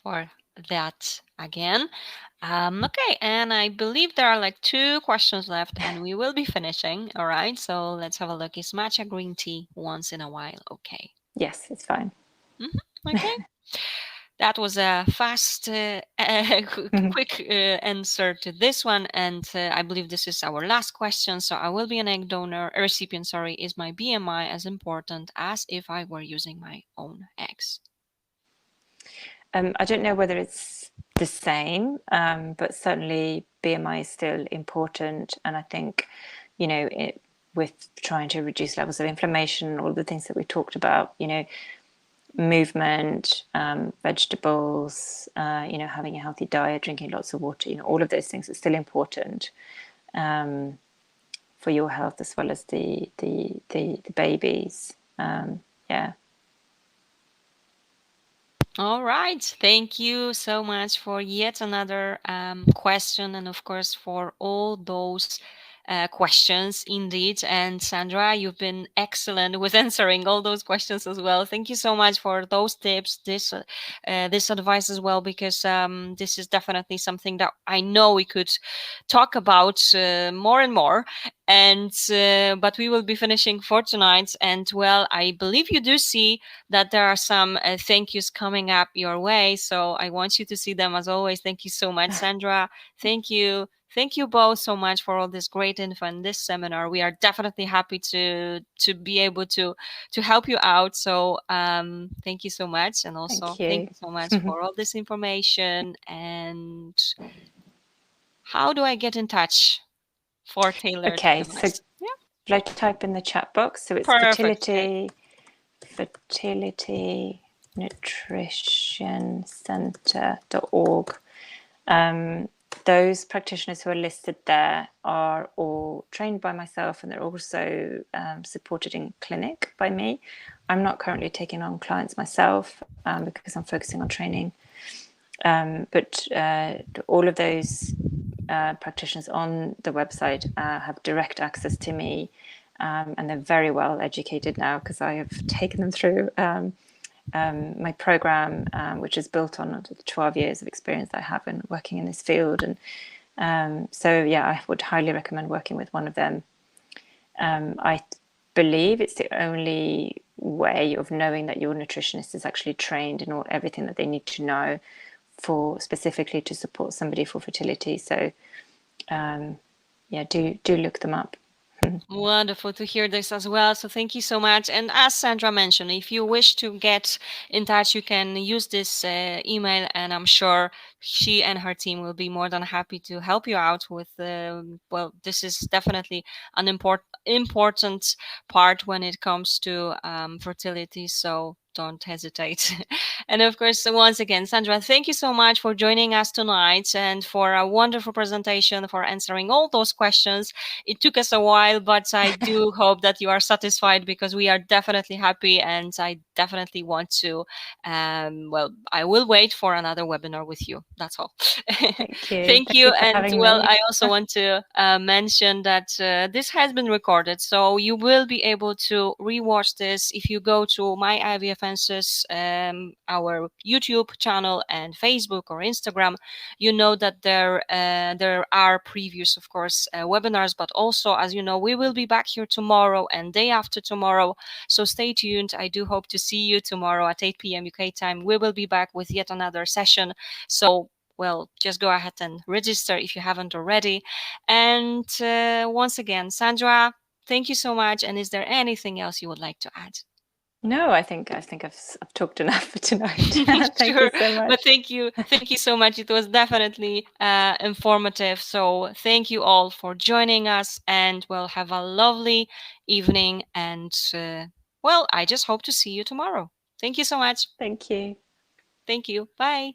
for that again. Okay, and I believe there are like 2 questions left, and we will be finishing. All right, so let's have a look. Is matcha green tea once in a while okay? Yes, it's fine. Okay. That was a fast, quick answer to this one, and I believe this is our last question. So I will be an egg donor, a recipient. Sorry, is my BMI as important as if I were using my own eggs? I don't know whether it's the same, but certainly BMI is still important, and I think with trying to reduce levels of inflammation, all the things that we talked about, movement, vegetables, having a healthy diet, drinking lots of water, all of those things are still important for your health as well as the babies. Yeah. All right. Thank you so much for yet another question, and of course for all those questions indeed. And Sandra, you've been excellent with answering all those questions as well. Thank you so much for those tips, this advice as well, because this is definitely something that I know we could talk about more and more. And but we will be finishing for tonight. And well, I believe you do see that there are some thank yous coming up your way. So I want you to see them as always. Thank you so much, Sandra. Thank you. Thank you both so much for all this great info in this seminar. We are definitely happy to be able to help you out. So thank you so much. And also thank you so much for all this information. And how do I get in touch for tailored advice? So I'd like to type in the chat box. So it's Perfect. Fertility Nutrition Centre.org. Those practitioners who are listed there are all all trained by myself, and they're also supported in clinic by me. I'm not currently taking on clients myself because I'm focusing on training. But all of those practitioners on the website have direct access to me, and they're very well educated now because I have taken them through my program, which is built on the 12 years of experience I have in working in this field. And so, yeah, I would highly recommend working with one of them. I believe it's the only way of knowing that your nutritionist is actually trained in everything that they need to know for specifically to support somebody for fertility. So, yeah, do look them up. Wonderful to hear this as well. So thank you so much. And as Sandra mentioned, if you wish to get in touch, you can use this email, and I'm sure she and her team will be more than happy to help you out with. Well, this is definitely an important part when it comes to fertility. So don't hesitate. And of course, once again, Sandra, thank you so much for joining us tonight and for a wonderful presentation, for answering all those questions. It took us a while, but I do hope that you are satisfied, because we are definitely happy, and I definitely want to, well, I will wait for another webinar with you. That's all. Thank you. Thank you. For And having well, me. I also want to mention that this has been recorded, so you will be able to rewatch this if you go to My IVFenses, our YouTube channel and Facebook or Instagram. You know that there are previous, of course, webinars, but also, as you know, we will be back here tomorrow and day after tomorrow. So stay tuned. I do hope to see you tomorrow at 8 p.m. UK time. We will be back with yet another session. So, well, just go ahead and register if you haven't already. And once again, Sandra, thank you so much. And is there anything else you would like to add? No, I think I've talked enough for tonight. Thank Sure, you so much. but thank you so much. It was definitely informative. So thank you all for joining us, and we'll have a lovely evening. And well, I just hope to see you tomorrow. Thank you so much. Thank you. Thank you. Bye.